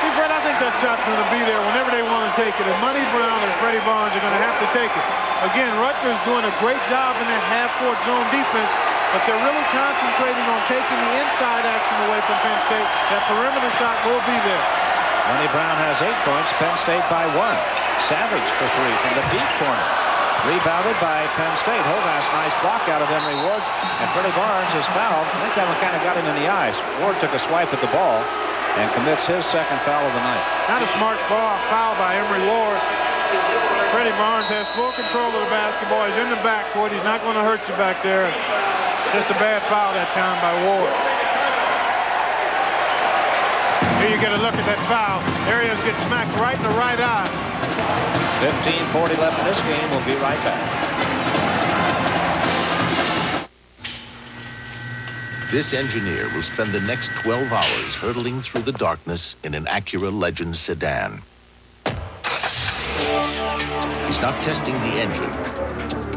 See, Fred, I think that shot's going to be there whenever they want to take it. And Money Brown and Freddie Barnes are going to have to take it. Again, Rutgers doing a great job in that half-court zone defense, but they're really concentrating on taking the inside action away from Penn State. That perimeter shot will be there. Money Brown has 8 points. Penn State by 1. Savage for 3 from the deep corner. Rebounded by Penn State. Hovass, nice block out of Emory Ward. And Freddie Barnes is fouled. I think that one kind of got him in the eyes. Ward took a swipe at the ball and commits his second foul of the night. Not a smart foul by Emory Ward. Freddie Barnes has full control of the basketball. He's in the backcourt. He's not going to hurt you back there. Just a bad foul that time by Ward. Here you get a look at that foul. Arias gets smacked right in the right eye. 15:40 left in this game. We'll be right back. This engineer will spend the next 12 hours hurtling through the darkness in an Acura Legend sedan. He's not testing the engine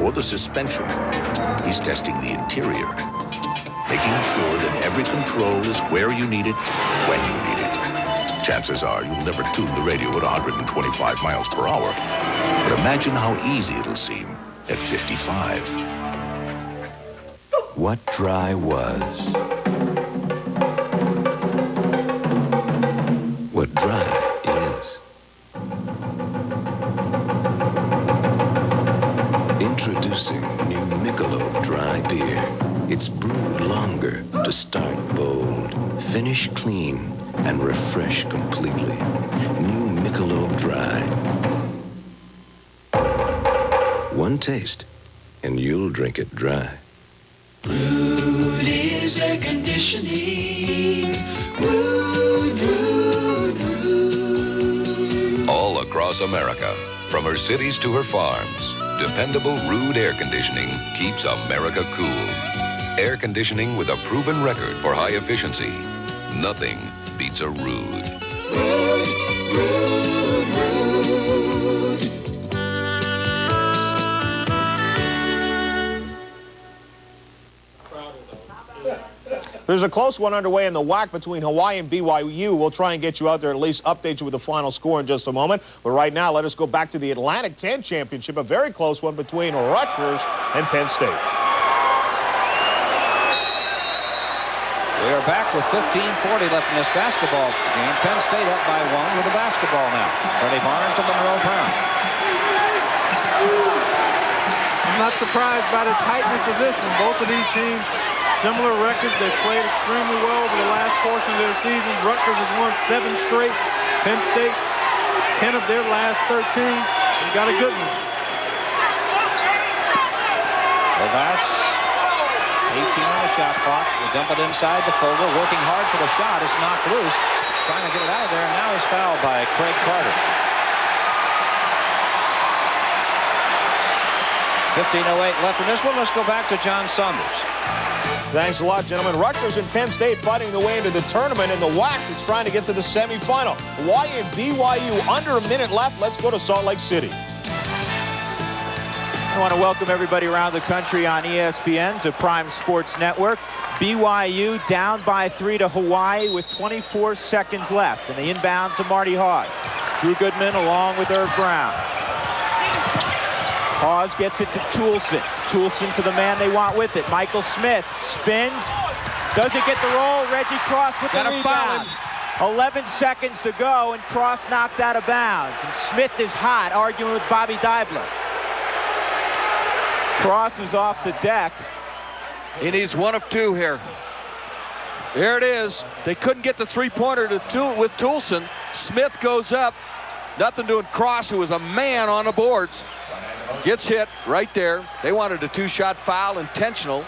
or the suspension. He's testing the interior, making sure that every control is where you need it, when you need it. Chances are you'll never tune the radio at 125 miles per hour. But imagine how easy it'll seem at 55. What dry was. What dry is. Introducing new Michelob Dry Beer. It's brewed longer to start bold, finish clean, and refresh completely. New Michelob Dry. One taste, and you'll drink it dry. Rudy's Air Conditioning. Rude. All across America, from her cities to her farms, dependable Rude Air Conditioning keeps America cool. Air conditioning with a proven record for high efficiency. Nothing beats a Rude. There's a close one underway in the WAC between Hawaii and BYU. We'll try and get you out there, at least update you with the final score in just a moment. But right now, let us go back to the Atlantic 10 Championship, a very close one between Rutgers and Penn State. We are back with 15:40 left in this basketball game. Penn State up by 1 with the basketball now. Freddie Barnes to Monroe Brown. I'm not surprised by the tightness of this one. Both of these teams, similar records. They've played extremely well over the last portion of their season. Rutgers has won 7 straight. Penn State, 10 of their last 13. They got a good one. Kovac, 18 on the shot clock. They dump it inside to Fogel, working hard for the shot. It's knocked loose. Trying to get it out of there, and now he's fouled by Craig Carter. 15:08 left in this one. Let's go back to John Saunders. Thanks a lot, gentlemen. Rutgers and Penn State fighting the way into the tournament. In the WAC, it's trying to get to the semifinal. Hawaii and BYU under a minute left. Let's go to Salt Lake City. I want to welcome everybody around the country on ESPN to Prime Sports Network. BYU down by 3 to Hawaii with 24 seconds left. And the inbound to Marty Hawes. Drew Goodman along with Irv Brown. Hawes gets it to Toulson. Toulson to the man they want with it. Michael Smith spins. Doesn't get the roll. Reggie Cross with the rebound. 11 seconds to go, and Cross knocked out of bounds. And Smith is hot, arguing with Bobby Deibler. Cross is off the deck. He needs one of two here. Here it is. They couldn't get the three-pointer with Toulson. Smith goes up. Nothing doing. Cross, who was a man on the boards, gets hit right there. They wanted a 2-shot foul, intentional.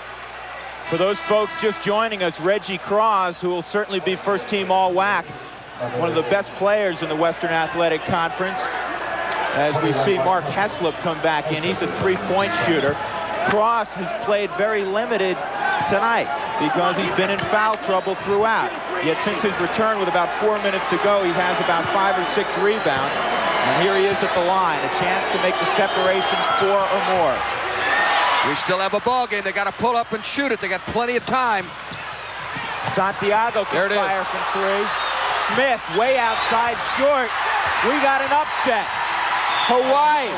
For those folks just joining us, Reggie Cross, who will certainly be first-team All-WAC, one of the best players in the Western Athletic Conference. As we see Mark Heslop come back in, he's a three-point shooter. Cross has played very limited tonight because he's been in foul trouble throughout. Yet since his return with about 4 minutes to go, he has about 5 or 6 rebounds. And here he is at the line, a chance to make the separation 4 or more. We still have a ball game. They got to pull up and shoot it. They got plenty of time. Santiago can fire from 3. Smith way outside, short. We got an upset. Hawaii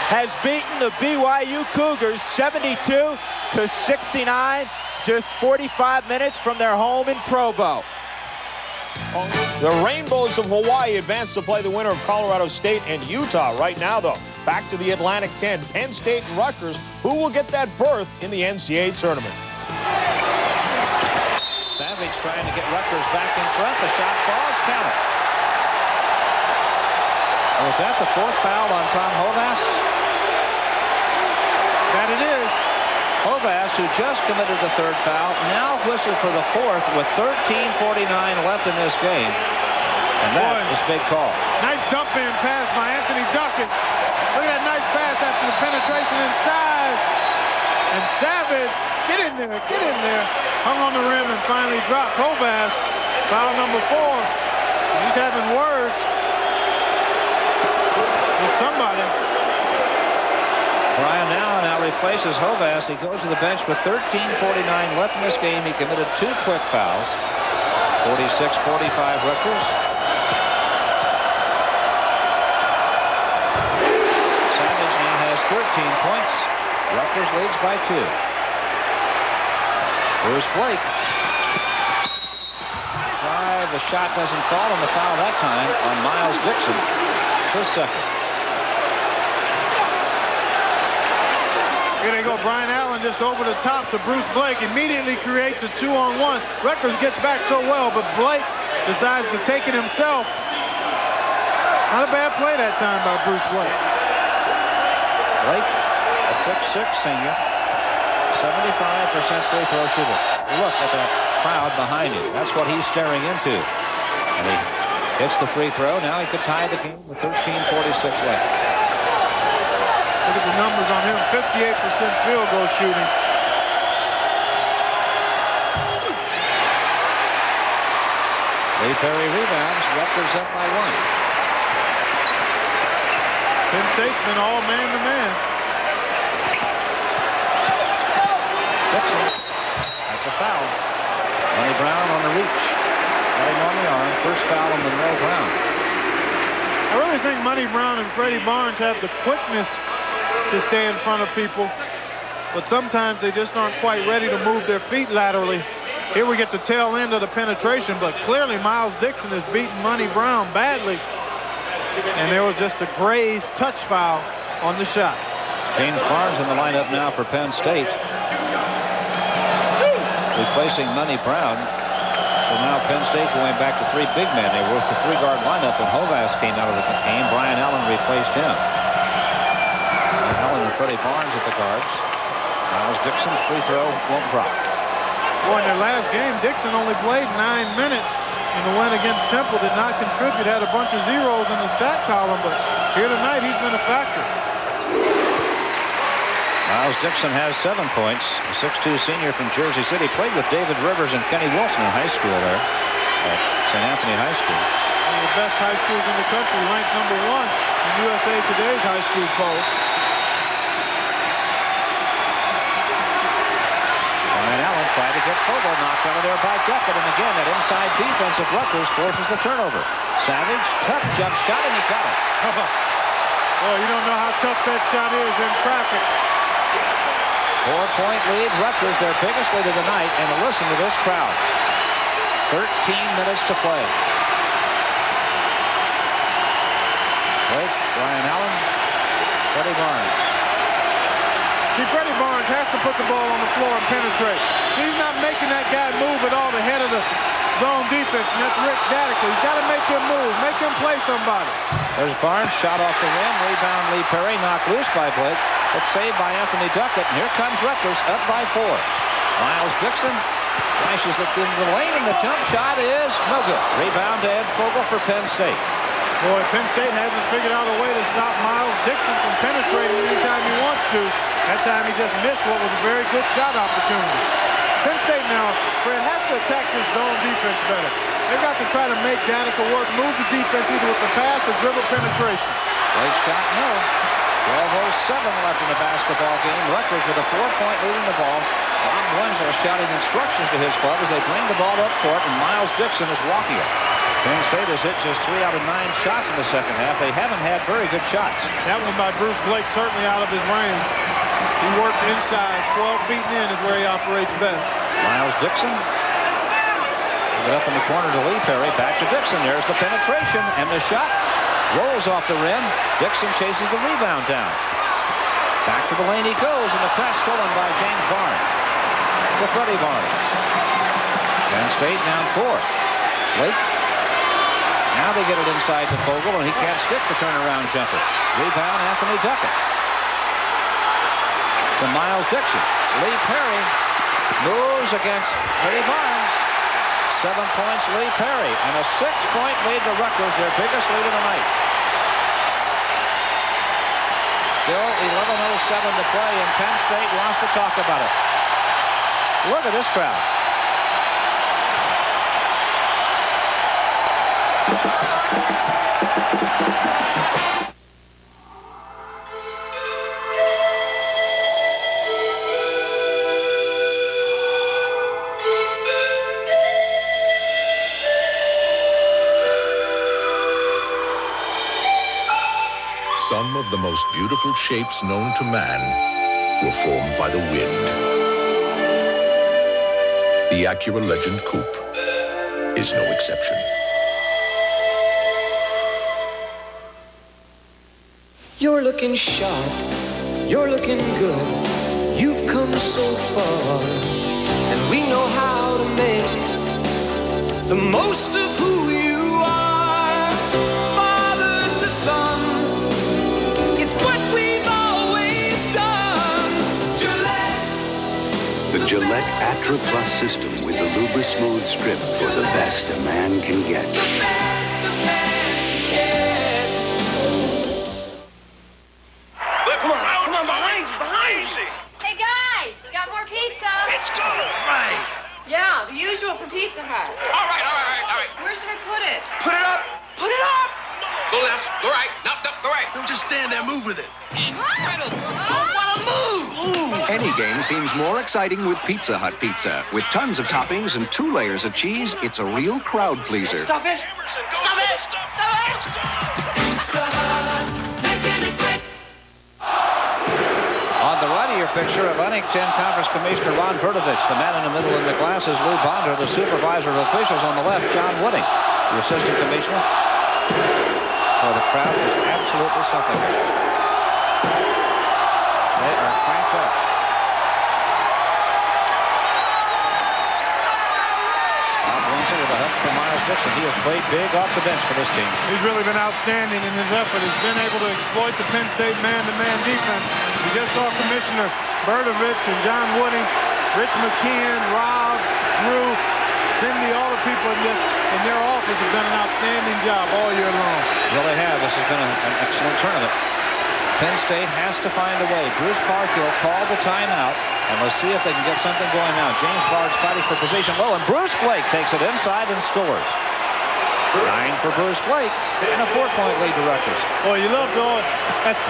has beaten the BYU Cougars 72-69, just 45 minutes from their home in Provo. The Rainbows of Hawaii advance to play the winner of Colorado State and Utah. Right now, though, back to the Atlantic 10, Penn State and Rutgers. Who will get that berth in the NCAA tournament? Savage trying to get Rutgers back in front. The shot falls, count it. Was that the 4th foul on Tom Hovass? That it is. Hovass, who just committed the 3rd foul, now whistled for the 4th with 13:49 left in this game. And that is big call. Nice dump-in pass by Anthony Duckett. Look at that nice pass after the penetration inside. And Savage, get in there, hung on the rim and finally dropped. Hovass, foul number 4. He's having words with somebody. Brian now replaces Hovass. He goes to the bench with 13:49 left in this game. He committed 2 quick fouls. 46-45 Rutgers. Savage now has 13 points. Rutgers leads by 2. Here's Blake. Drive. The shot doesn't fall on the foul that time on Miles Dixon. It's his 2nd. Here they go. Brian Allen just over the top to Bruce Blake. Immediately creates a 2-on-1. Rutgers gets back so well, but Blake decides to take it himself. Not a bad play that time by Bruce Blake. Blake, a 6'6" senior, 75% free throw shooter. Look at that crowd behind him. That's what he's staring into. And he hits the free throw. Now he could tie the game with 13:46 left. Look at the numbers on him, 58% field goal shooting. Lee Perry rebounds, Rutgers up by 1. Penn State's been all man-to-man. Dixon, that's a foul. Money Brown on the reach. Got him on the arm, first foul on Monroe Brown. I really think Money Brown and Freddie Barnes have the quickness to stay in front of people, but sometimes they just aren't quite ready to move their feet laterally. Here we get the tail end of the penetration, but clearly Miles Dixon has beaten Money Brown badly, and there was just a grazed touch foul on the shot. James Barnes in the lineup now for Penn State, replacing Money Brown. So now Penn State going back to 3 big men. They were with the 3-guard lineup when Hovas came out of the game. Brian Allen replaced him. And Allen and Freddie Barnes at the guards. Miles Dixon, free throw, won't drop. Boy, in their last game, Dixon only played 9 minutes. In the win against Temple, did not contribute, had a bunch of zeros in the stat column, but here tonight he's been a factor. Miles Dixon has 7 points. A 6'2 senior from Jersey City. Played with David Rivers and Kenny Wilson in high school there at St. Anthony High School. One of the best high schools in the country, ranked #1 in USA Today's high school poll. Brian Allen tried to get Fogel knocked out of there by Duckett, and again that inside defense of Rutgers forces the turnover. Savage, tough jump shot, and he got it. Boy, you don't know how tough that shot is in traffic. 4-point lead, Rutgers, their biggest lead of the night, and listen to this crowd. 13 minutes to play. Blake, Brian Allen, Freddie Barnes. See, Freddie Barnes has to put the ball on the floor and penetrate. He's not making that guy move at all ahead of the zone defense, and that's Rick Datica. He's got to make him move, make him play somebody. There's Barnes, shot off the rim, rebound Lee Perry, knocked loose by Blake, but saved by Anthony Duckett, and here comes Rutgers up by 4. Miles Dixon flashes it into the lane, and the jump shot is no good. Rebound to Ed Fogel for Penn State. Boy, Penn State hasn't figured out a way to stop Miles Dixon from penetrating anytime he wants to. That time he just missed what was a very good shot opportunity. Penn State now, Fred, has to attack this zone defense better. They've got to try to make Danica work, move the defense either with the pass or dribble penetration. Blake shot, no. 12:07 left in the basketball game. Rutgers with a 4-point lead in the ball. Bob Wenzel shouting instructions to his club as they bring the ball up court, and Miles Dixon is walking it. Penn State has hit just 3 out of 9 shots in the second half. They haven't had very good shots. That one by Bruce Blake certainly out of his range. He works inside. 12 feet in is where he operates best. Miles Dixon. Give it up in the corner to Lee Perry. Back to Dixon. There's the penetration, and the shot rolls off the rim. Dixon chases the rebound down. Back to the lane he goes, and the press stolen by James Barnes. To Freddie Barnes. Penn State down 4. Blake. Now they get it inside to Fogel, and he can't stick the turnaround jumper. Rebound, Anthony Duckett. To Miles Dixon. Lee Perry moves against Freddie Barnes. 7 points, Lee Perry. And a 6-point lead to Rutgers, their biggest lead of the night. Still 11:07 to play, and Penn State wants to talk about it. Look at this crowd. Some of the most beautiful shapes known to man were formed by the wind. The Acura Legend Coupe is no exception. You're looking sharp, you're looking good. You've come so far, and we know how to make the most of who you are. Father to son, it's what we've always done. Gillette. The Gillette Atra Plus system with the Lubra Smooth strip for the best a man can get. Yeah, the usual from Pizza Hut. All right. Where should I put it? Put it up. Go left, go right, go right. Don't just stand there, move with it. Incredible. What a move. Any game seems more exciting with Pizza Hut pizza. With tons of toppings and 2 layers of cheese, it's a real crowd pleaser. Stuff it. Pizza Hut, making it quick. On the right of your picture, Atlantic 10 Conference Commissioner Ron Berdovich. The man in the middle in the glass is Lou Bonder. The supervisor of officials on the left, John Wooding. The assistant commissioner. For the crowd is absolutely something. They are cranked up. With a help from Miles Dixon. He has played big off the bench for this team. He's really been outstanding in his effort. He's been able to exploit the Penn State man-to-man defense. We just saw Commissioner Berdovich and John Wooding, Rich McKeon, Rob, Drew, Cindy, all the people in their office have done an outstanding job all year long. Really have. This has been an excellent tournament. Penn State has to find a way. Bruce Parkhill called the timeout, and let's see if they can get something going now. James Bard's fighting for position low, and Bruce Blake takes it inside and scores. 9 for Bruce Blake, and a 4-point lead to Rutgers. Boy, you love to, as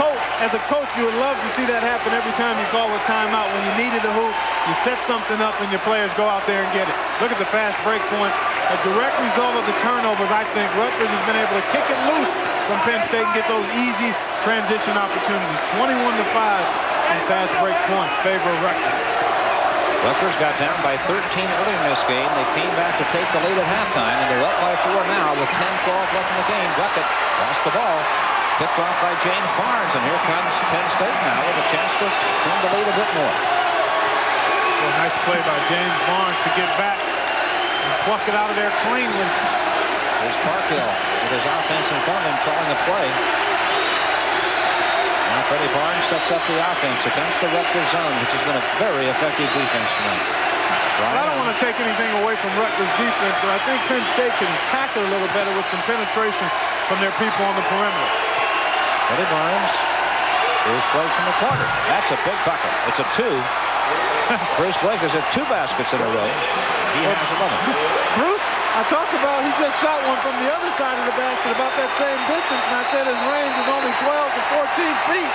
a coach, you would love to see that happen every time you call a timeout. When you needed a hoop, you set something up, and your players go out there and get it. Look at the fast break point. A direct result of the turnovers, I think. Rutgers has been able to kick it loose from Penn State and get those easy transition opportunities. 21-5 in fast break points, favor of Rutgers. Rutgers got down by 13 early in this game. They came back to take the lead at halftime, and they're up by 4 now with 10-12 left in the game. Duckett lost the ball. Picked off by James Barnes, and here comes Penn State now with a chance to trim the lead a bit more. Well, nice play by James Barnes to get back and pluck it out of there cleanly. Here's Parkhill with his offense in front of him, calling a play. Now Freddie Barnes sets up the offense against the Rutgers zone, which has been a very effective defense tonight. Well, I don't want to take anything away from Rutgers' defense, but I think Penn State can tackle a little better with some penetration from their people on the perimeter. Freddie Barnes. Bruce Blake from the corner. That's a big bucket. It's a 2. Bruce Blake has hit 2 baskets in a row. He has 11. Bruce, I talked about he just shot one from the other side of the basket about that same distance, and I said his range is only 12 to 14 feet.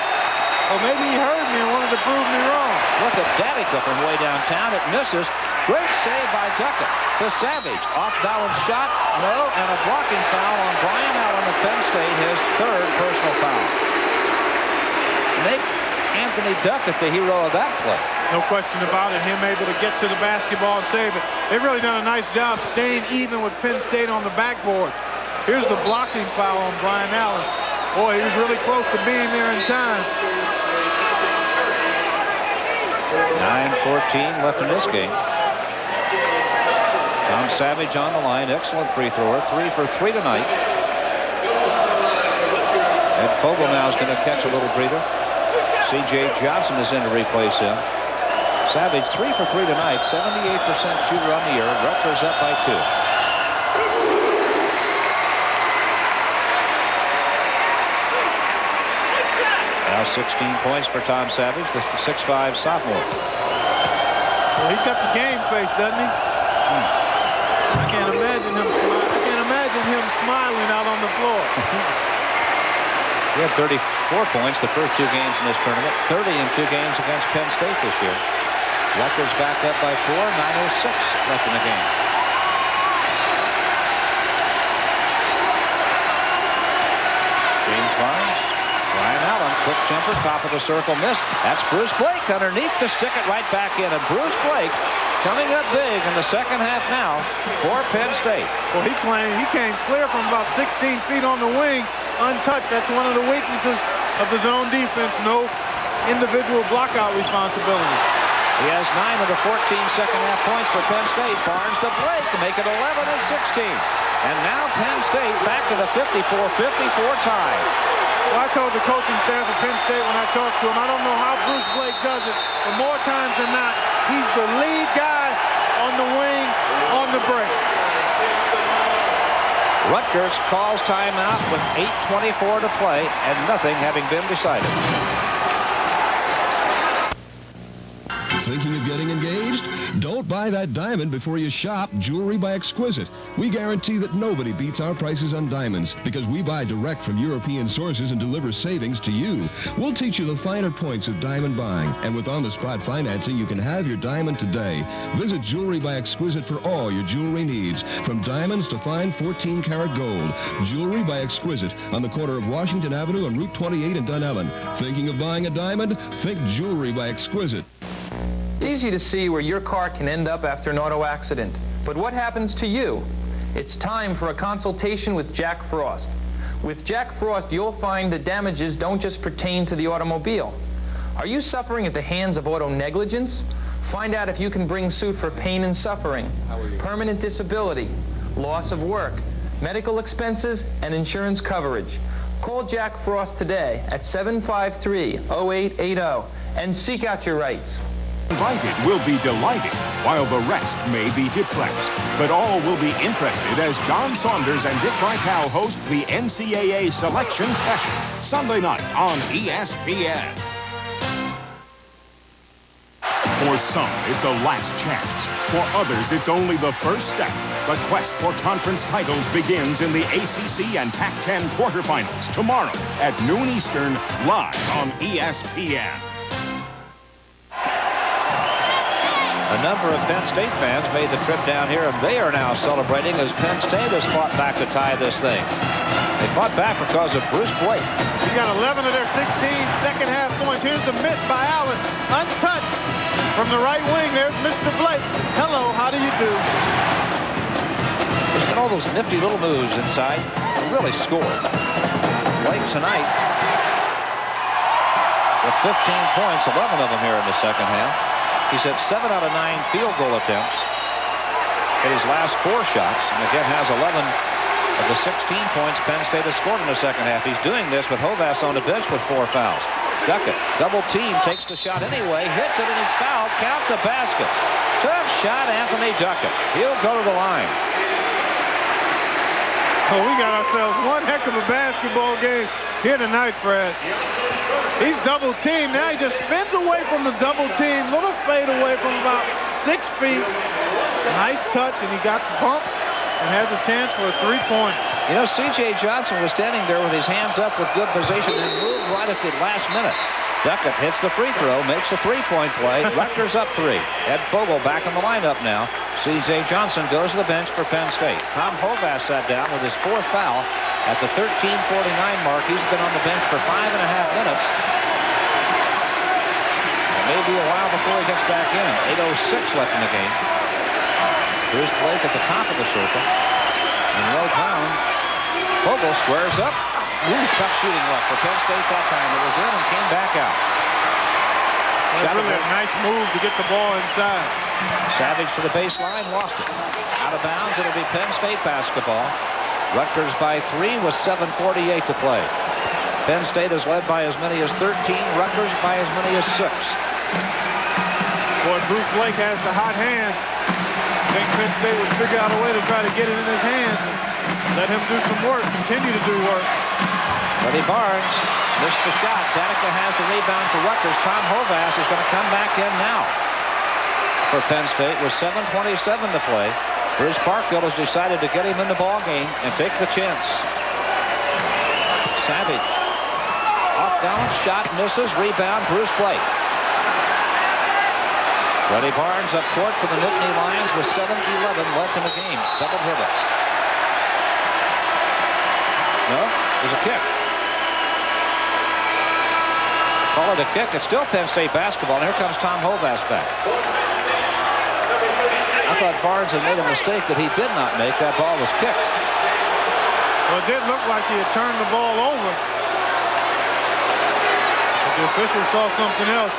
Well, maybe he heard me and wanted to prove me wrong. Look at Danica from way downtown. It misses. Great save by Duckett. To Savage. Off-balance shot. No, and a blocking foul on Brian Allen of Penn State, his 3rd personal foul. Make Anthony Duckett the hero of that play. No question about it. Him able to get to the basketball and save it. They've really done a nice job staying even with Penn State on the backboard. Here's the blocking foul on Brian Allen. Boy, he was really close to being there in time. 9:14 left in this game. Tom Savage on the line. Excellent free thrower. 3 for 3 tonight. Ed Fogel now is going to catch a little breather. C.J. Johnson is in to replace him. Savage 3 for 3 tonight. 78% shooter on the year. Rutgers up by 2. Now 16 points for Tom Savage, the 6'5" sophomore. Well, he's got the game face, doesn't he? I can't imagine him smiling out on the floor. He had 34 points the first 2 games in this tournament, 30 in 2 games against Penn State this year. Rutgers back up by 4, 9:06 left in the game. James Barnes, Ryan Allen, quick jumper, top of the circle, missed. That's Bruce Blake underneath to stick it right back in. And Bruce Blake coming up big in the second half now for Penn State. Well, he came clear from about 16 feet on the wing, untouched. That's one of the weaknesses of the zone defense. No individual blockout responsibility. He has 9 of the 14 second half points for Penn State. Barnes to Blake to make it 11 and 16. And now Penn State back to the 54-54 tie. Well, I told the coaching staff of Penn State when I talked to him, I don't know how Bruce Blake does it, but more times than not, he's the lead guy on the wing, on the break. Rutgers calls timeout with 8:24 to play and nothing having been decided. Thinking of getting engaged? Don't buy that diamond before you shop Jewelry by Exquisite. We guarantee that nobody beats our prices on diamonds because we buy direct from European sources and deliver savings to you. We'll teach you the finer points of diamond buying, and with on-the-spot financing, you can have your diamond today. Visit Jewelry by Exquisite for all your jewelry needs, from diamonds to fine 14-karat gold. Jewelry by Exquisite on the corner of Washington Avenue and Route 28 in Dunellen. Thinking of buying a diamond? Think Jewelry by Exquisite. It's easy to see where your car can end up after an auto accident. But what happens to you? It's time for a consultation with Jack Frost. With Jack Frost, you'll find the damages don't just pertain to the automobile. Are you suffering at the hands of auto negligence? Find out if you can bring suit for pain and suffering, permanent disability, loss of work, medical expenses, and insurance coverage. Call Jack Frost today at 753-0880 and seek out your rights. Invited will be delighted, while the rest may be depressed. But all will be interested as John Saunders and Dick Vitale host the NCAA Selection Special, Sunday night on ESPN. For some, it's a last chance. For others, it's only the first step. The quest for conference titles begins in the ACC and Pac-10 quarterfinals tomorrow at noon Eastern, live on ESPN. A number of Penn State fans made the trip down here, and they are now celebrating as Penn State has fought back to tie this thing. They fought back because of Bruce Blake. He got 11 of their 16 second half points. Here's the miss by Allen, untouched. From the right wing, there's Mr. Blake. Hello, how do you do? There's been all those nifty little moves inside. He really scored. Blake tonight with 15 points, 11 of them here in the second half. He's had 7 out of 9 field goal attempts in his last 4 shots, and again has 11 of the 16 points Penn State has scored in the second half. He's doing this with Hovass on the bench with 4 fouls. Duckett, double team, takes the shot anyway, hits it, and he's fouled. Count the basket. Tough shot, Anthony Duckett. He'll go to the line. Oh, we got ourselves one heck of a basketball game here tonight, Fred. He's double teamed. Now he just spins away from the double team. Little fade away from about 6 feet. Nice touch, and he got the bump and has a chance for a 3-pointer. You know, C.J. Johnson was standing there with his hands up with good position and moved right at the last minute. Duckett hits the free throw, makes a 3-point play. Rutgers up 3. Ed Fogel back in the lineup now. C.J. Johnson goes to the bench for Penn State. Tom Hovass sat down with his 4th foul at the 13:49 mark. He's been on the bench for 5.5 minutes. It may be a while before he gets back in. 8:06 left in the game. Bruce Blake at the top of the circle. And Will Brown. Fogel squares up. Ooh, tough shooting luck for Penn State that time. It was in and came back out. Really a nice move to get the ball inside. Savage to the baseline, lost it. Out of bounds, it'll be Penn State basketball. Rutgers by 3 with 7:48 to play. Penn State is led by as many as 13. Rutgers by as many as 6. Boy, Bruce Blake has the hot hand. I think Penn State would figure out a way to try to get it in his hands and let him do some work, continue to do work. Freddie Barnes missed the shot. Danica has the rebound for Rutgers. Tom Hovass is going to come back in now for Penn State with 7:27 to play. Bruce Parkfield has decided to get him in the ball game and take the chance. Savage. Off balance, shot misses, rebound, Bruce Blake. Freddie Barnes up court for the Nittany Lions with 7:11 left in the game. Double hitter. No, there's a kick. Call it a kick. It's still Penn State basketball. And here comes Tom Hovass back. I thought Barnes had made a mistake that he did not make. That ball was kicked. Well, it did look like he had turned the ball over. But the official saw something else.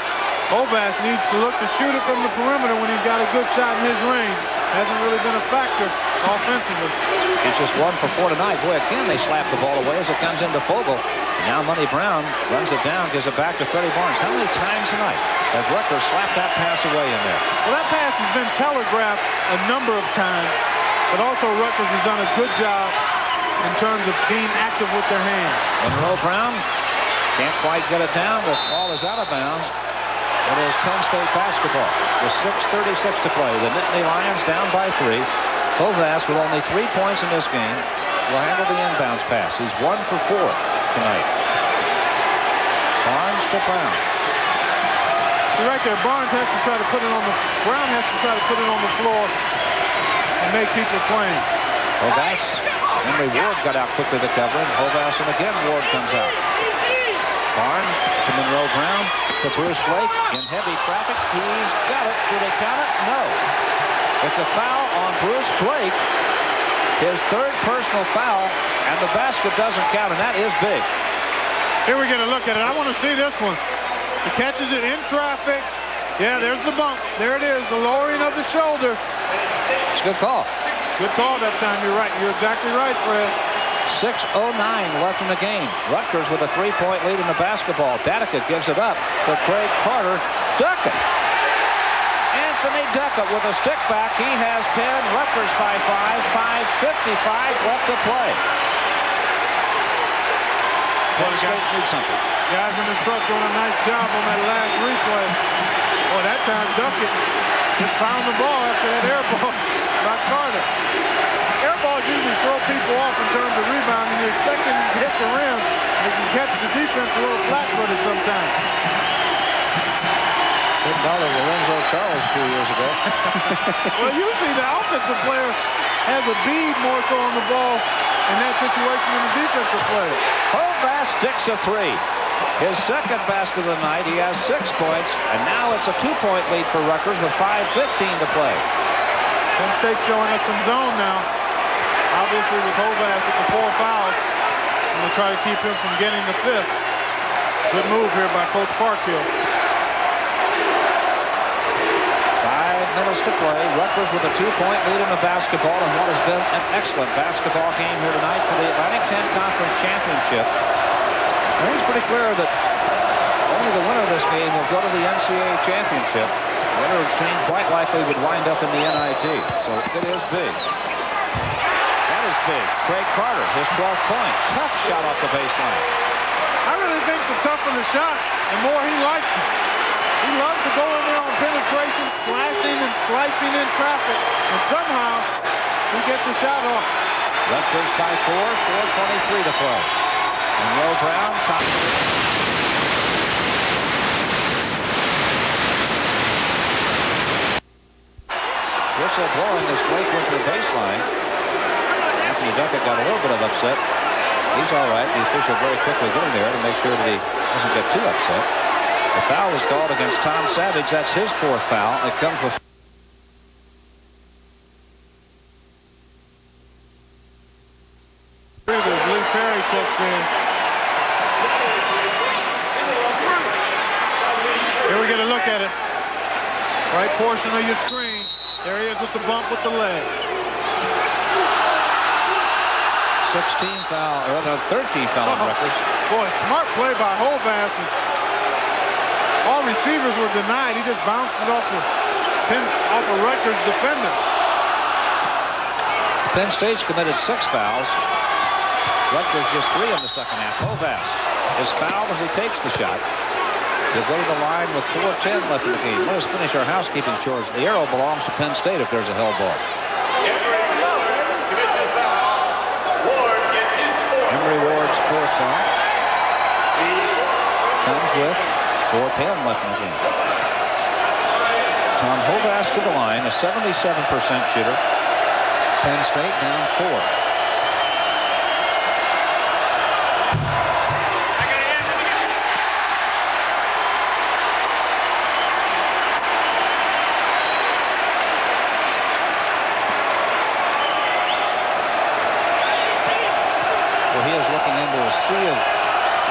Hovass needs to look to shoot it from the perimeter when he's got a good shot in his range. Hasn't really been a factor offensively. He's just 1 for 4 tonight. Boy, again, they slap the ball away as it comes into Fogel. Now Money Brown runs it down, gives it back to Freddie Barnes. How many times tonight has Rutgers slapped that pass away in there? Well, that pass has been telegraphed a number of times, but also Rutgers has done a good job in terms of being active with their hands. Monroe Brown can't quite get it down. The ball is out of bounds. It is Penn State basketball with 6:36 to play. The Nittany Lions down by 3. Hovass with only 3 points in this game will handle the inbounds pass. He's 1 for 4 tonight. Barnes to Brown. See right there, Barnes has to try to put it on the, Brown has to try to put it on the floor and make people playing. Hovass. Henry Ward got out quickly to cover him. Hovass, and again Ward comes out. Barnes to Monroe Brown to Bruce Blake in heavy traffic. He's got it. Do they count it? No. It's a foul on Bruce Blake. His 3rd personal foul, and the basket doesn't count, and that is big. Here we get a look at it. I want to see this one. He catches it in traffic. Yeah, there's the bump. There it is, the lowering of the shoulder. It's a good call. Good call that time. You're right. You're exactly right, Fred. 6:09 left in the game. Rutgers with a 3-point lead in the basketball. Datica gives it up to Craig Carter. Duckett. Anthony Duckett with a stick back. He has 10. Rutgers by 5. 5:55 left to play. Penn State needs something. Guys in the truck doing a nice job on that last replay. Boy, that time Duckett just found the ball after that air ball by Carter. Air balls usually throw people off in terms of rebounding. You're expecting them to hit the rim. They can catch the defense a little flat-footed sometimes. Didn't bother Lorenzo Charles a few years ago. Well, usually the offensive player has a bead more so on the ball in that situation than the defensive player. Hovass sticks a 3. His second basket of the night. He has 6 points, and now it's a 2-point lead for Rutgers with 5:15 to play. Penn State showing us some zone now. Obviously with Hovass with the 4 fouls. And we'll try to keep him from getting the 5th. Good move here by Coach Parkhill. 5 minutes to play. Rutgers with a 2-point lead in the basketball and what has been an excellent basketball game here tonight for the Atlantic 10 Conference Championship. I think it's pretty clear that only the winner of this game will go to the NCAA Championship. The winner of the team quite likely would wind up in the NIT. So it is big. That is big. Craig Carter, his 12th point. Tough shot off the baseline. I really think the tougher the shot, the more he likes it. He loves to go in there on penetration, slashing and slicing in traffic, and somehow he gets the shot off. Rutgers by 4, 4:23 to play. Monroe Brown. Whistle blowing as Blake went to the baseline. Anthony Duckett got a little bit of upset. He's all right. The official very quickly getting there to make sure that he doesn't get too upset. The foul was called against Tom Savage. That's his 4th foul. It comes with Lee Perry checks in. Here we get a look at it. Right portion of your screen. There he is with the bump with the leg. 16 foul, or rather 13 foul on Rutgers. Boy, smart play by Hovass. All receivers were denied. He just bounced it off a Rutgers defender. Penn State's committed 6 fouls. Rutgers just 3 in the second half. Hovass is fouled as he takes the shot. He'll go to the line with 4:10 left in the game. Let us finish our housekeeping chores. The arrow belongs to Penn State if there's a held ball. Emory Ward's 4th foul comes with 4:10 left in the game. Tom Hovass to the line, a 77% shooter. Penn State down 4. Well, he is looking into a sea of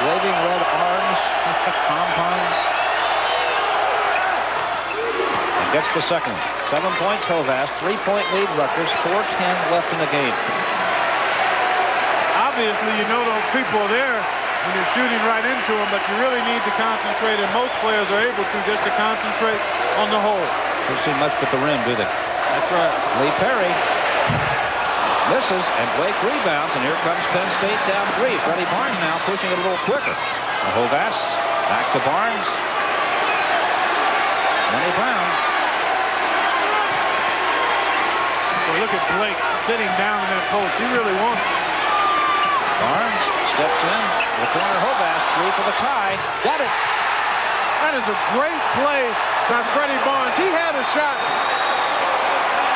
waving red arms, pom-poms. And gets the second. 7 points, Hovass. 3-point lead, Rutgers. 4:10 left in the game. Obviously, you know those people are there when you're shooting right into them, but you really need to concentrate, and most players are able to just to concentrate on the hole. Don't see much but the rim, do they? That's right. Lee Perry misses, and Blake rebounds, and here comes Penn State down 3. Freddie Barnes now pushing it a little quicker. Hovass back to Barnes. Lenny Brown. Well, look at Blake sitting down in that post. He really wants it. Barnes steps in. The corner, Hovass, 3 for the tie. Got it. That is a great play by Freddie Barnes. He had a shot.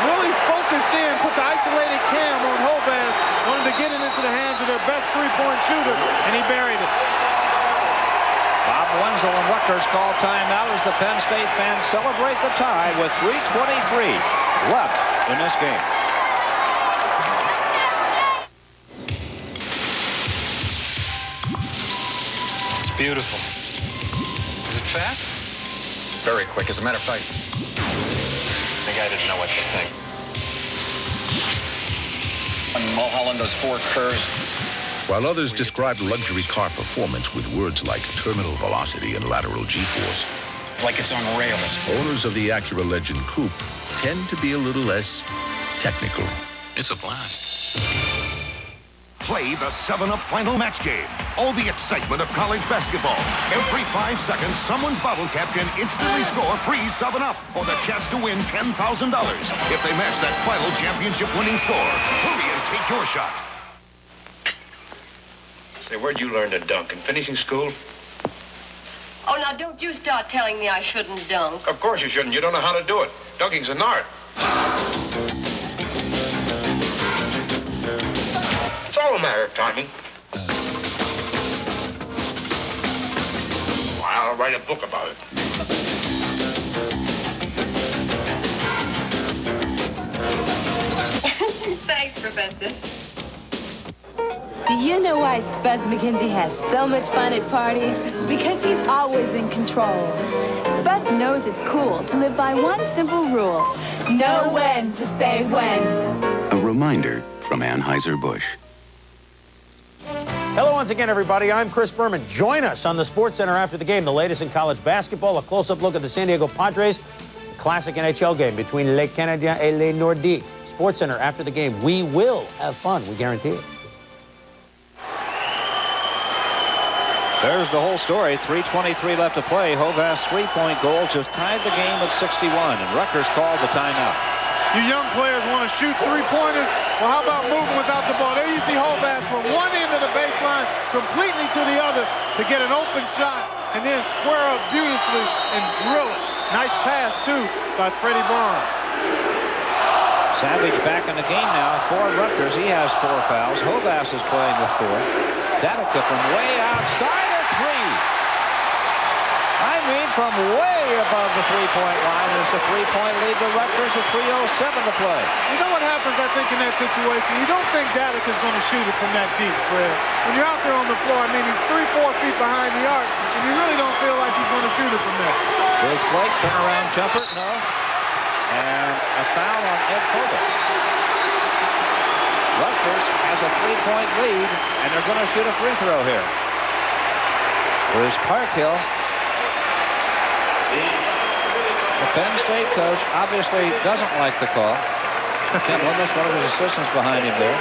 Really focused in, put the isolated cam on Hovass. Wanted to get it into the hands of their best 3-point shooter, and he buried it. Bob Wenzel and Rutgers call timeout as the Penn State fans celebrate the tie with 3:23 left in this game. It's beautiful. Does it fast? Very quick. As a matter of fact, the guy didn't know what to think. When Mulholland does 4 curves. While others describe luxury car performance with words like terminal velocity and lateral G-force, Like it's on rails. owners of the Acura Legend Coupe tend to be a little less technical. It's a blast. Play the 7-Up final match game. All the excitement of college basketball. Every 5 seconds, someone's bottle cap can instantly score free 7-Up or the chance to win $10,000 if they match that final championship winning score. Hurry and take your shot. Say, where'd you learn to dunk? In finishing school? Oh, now don't you start telling me I shouldn't dunk. Of course you shouldn't. You don't know how to do it. Dunking's an art. It's all a matter of timing. I'll write a book about it. Thanks, Professor. Do you know why Spuds McKenzie has so much fun at parties? Because he's always in control. Spuds knows it's cool to live by one simple rule. Know when to say when. A reminder from Anheuser-Busch. Hello once again, everybody. I'm Chris Berman. Join us on the Sports Center after the game. The latest in college basketball, a close-up look at the San Diego Padres, a classic NHL game between Les Canadiens et Les Nordiques. Sports Center after the game. We will have fun. We guarantee it. There's the whole story. 3:23 left to play. Hovas' three-point goal just tied the game at 61, and Rutgers called the timeout. You young players want to shoot three-pointers? Well, how about moving without the ball? There you see Hovas from one end of the baseline completely to the other to get an open shot and then square up beautifully and drill it. Nice pass, too, by Freddie Braun. Savage back in the game now for Rutgers. He has 4 fouls. Hovas is playing with 4. Danica from way outside at 3. I mean, from way above the three-point line. It's a 3-point lead to Rutgers with 3:07 to play. You know what happens, I think, in that situation? You don't think Datica's going to shoot it from that deep, Fred. When you're out there on the floor, I mean, he's 3-4 feet behind the arc, and you really don't feel like he's going to shoot it from there. There's Blake, turnaround jumper, no. And a foul on Ed Koba. Rutgers has a 3-point lead, and they're going to shoot a free throw here. Here's Parkhill. The Penn State coach obviously doesn't like the call. Ken Loomis, one of his assistants behind him there.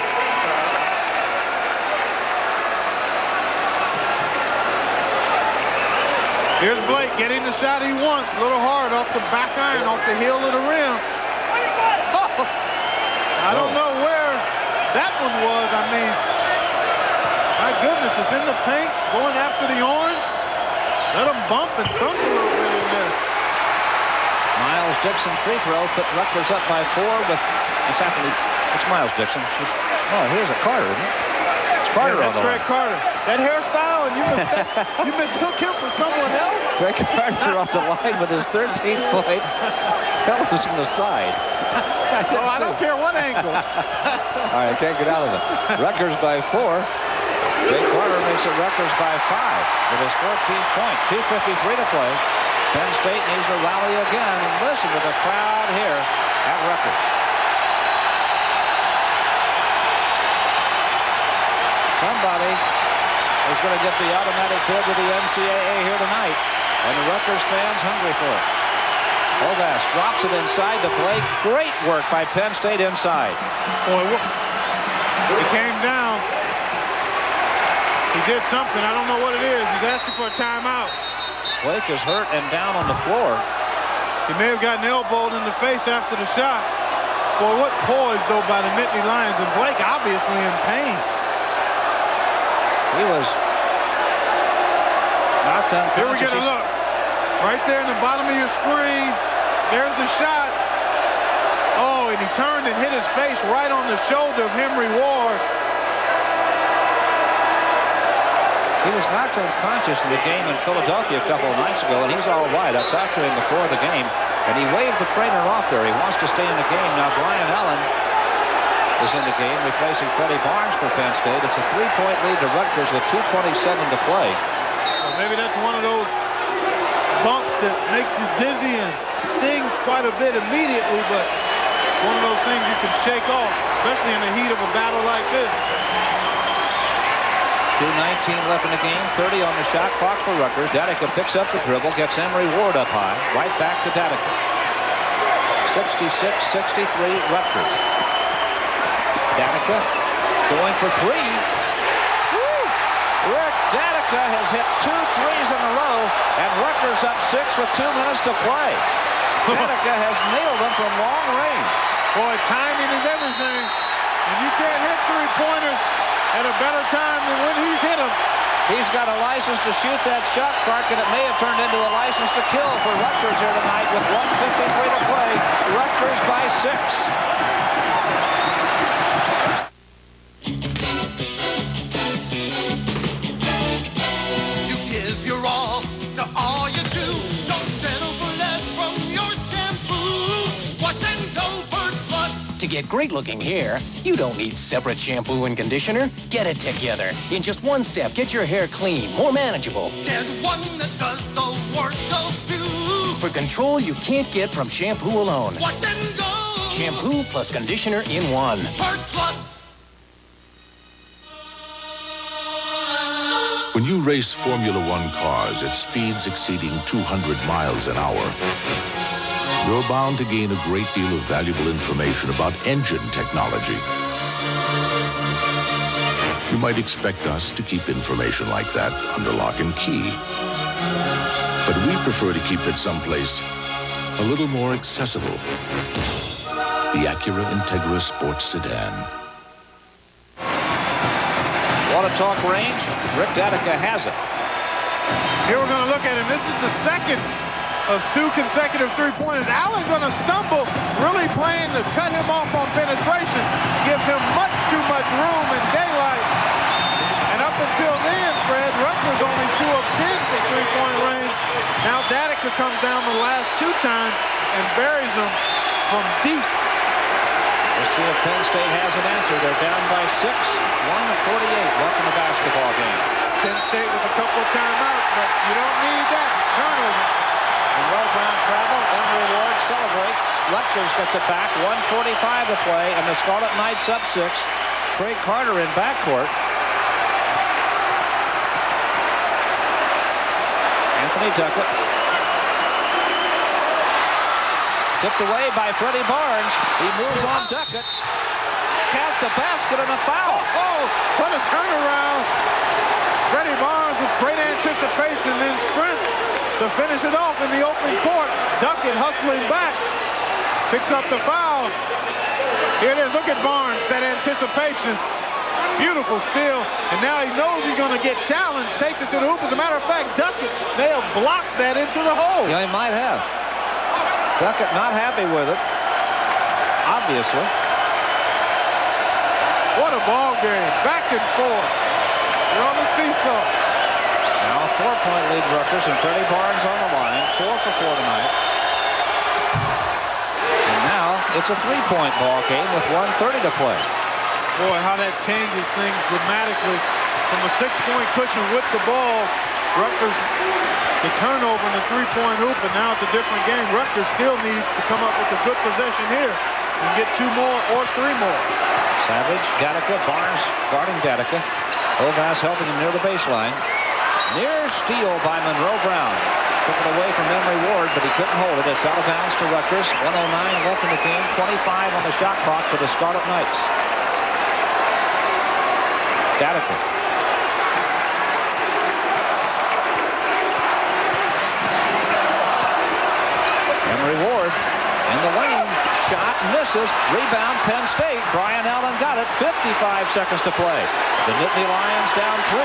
Here's Blake getting the shot he wants. A little hard off the back iron, off the heel of the rim. Oh, I don't know where that one was. I mean, my goodness, it's in the paint, going after the orange. Let him bump and thump a little bit in this. Miles Dixon free throw put Rutgers up by 4 with, it's Miles Dixon. Oh, here's a Carter, isn't it? It's Carter on the line. Greg Carter. That hairstyle, and you mistook him for someone else? Greg Carter on the line with his 13th point. That was from the side. I don't care what angle. All right, I can't get out of it. Rutgers by 4. Greg Carter makes it Rutgers by 5 with his 14th point. 2:53 to play. Penn State needs to rally again, and listen to the crowd here at Rutgers. Somebody is going to get the automatic bid to the NCAA here tonight, and the Rutgers fans hungry for it. Hovas drops it inside the play. Great work by Penn State inside. Boy, he came down. He did something. I don't know what it is. He's asking for a timeout. Blake is hurt and down on the floor. He may have gotten elbowed in the face after the shot. Boy, what poise, though, by the Nittany Lions. And Blake obviously in pain. He was knocked unconscious. Here we get a look. Right there in the bottom of your screen. There's the shot. Oh, and he turned and hit his face right on the shoulder of Henry Ward. He was knocked unconscious in the game in Philadelphia a couple of nights ago, and he's all right. I talked to him before the game, and he waved the trainer off there. He wants to stay in the game. Now, Brian Allen is in the game, replacing Freddie Barnes for Penn State. It's a 3-point lead to Rutgers with 2:27 to play. Well, maybe that's one of those bumps that makes you dizzy and stings quite a bit immediately, but one of those things you can shake off, especially in the heat of a battle like this. 2:19 left in the game, 30 on the shot clock for Rutgers. Danica picks up the dribble, gets Emery Ward up high, right back to Danica. 66-63 Rutgers. Danica going for three. Woo! Rick Danica has hit 2 threes in a row, and Rutgers up 6 with 2 minutes to play. Danica has nailed them from long range. Boy, timing is everything, and you can't hit three-pointers at a better time than when he's hit them. He's got a license to shoot that shot clock, and it may have turned into a license to kill for Rutgers here tonight with 1:53 to play. Rutgers by 6. You give your all to all you do. Don't settle for less from your shampoo. Wash and go Bird Plus. To get great-looking hair, you don't need separate shampoo and conditioner. Get it together. In just one step, get your hair clean, more manageable. Get one that does the work of two. For control you can't get from shampoo alone. Wash and go. Shampoo plus conditioner in one. Bird Plus. When you race Formula One cars at speeds exceeding 200 miles an hour, you're bound to gain a great deal of valuable information about engine technology. You might expect us to keep information like that under lock and key. But we prefer to keep it someplace a little more accessible. The Acura Integra Sports Sedan. Want to talk range? Rick Danica has it. Here we're going to look at him. This is the second of 2 consecutive three-pointers. Allen's going to stumble, really playing to cut him off on penetration. Gives him much too much room and daylight. And up until then, Fred, Rutgers only 2 of 10 for three-point range. Now Danica comes down the last 2 times and buries him from deep. Let's see if Penn State has an answer. They're down by 6, 1:48 left in the basketball game. Penn State with a couple of timeouts, but you don't need that. Turnover. Monroe Brown travel. Emery Ward celebrates. Rutgers gets it back. 1:45 to play, and the Scarlet Knights up 6. Craig Carter in backcourt. Anthony Duckett. Tipped away by Freddie Barnes. He moves on Duckett. Count the basket and a foul. Oh, what a turnaround. Freddie Barnes with great anticipation and strength to finish it off in the open court. Duckett hustling back. Picks up the foul. Here it is. Look at Barnes, that anticipation. Beautiful steal. And now he knows he's going to get challenged. Takes it to the hoop. As a matter of fact, Duckett may have blocked that into the hole. Yeah, he might have. Duckett not happy with it, obviously. What a ball game. Back and forth. You're on the seesaw. Now a 4-point lead Rutgers, and Freddie Barnes on the line. 4 for 4 tonight. And now it's a 3-point ball game with 1:30 to play. Boy, how that changes things dramatically. From a 6-point cushion with the ball, Rutgers, the turnover in the 3-point hoop, and now it's a different game. Rutgers still needs to come up with a good possession here and get 2 more or 3 more. Savage, Danica, Barnes guarding Danica. Hovass helping him near the baseline. Near steal by Monroe Brown. Took it away from Emery Ward, but he couldn't hold it. It's out of bounds to Rutgers. 1:09 left in the game. 25 on the shot clock for the Scarlet Knights. Danica. Emery Ward in the lane. Shot misses. Rebound Penn State. Brian Allen got it. 55 seconds to play. The Nittany Lions down 3.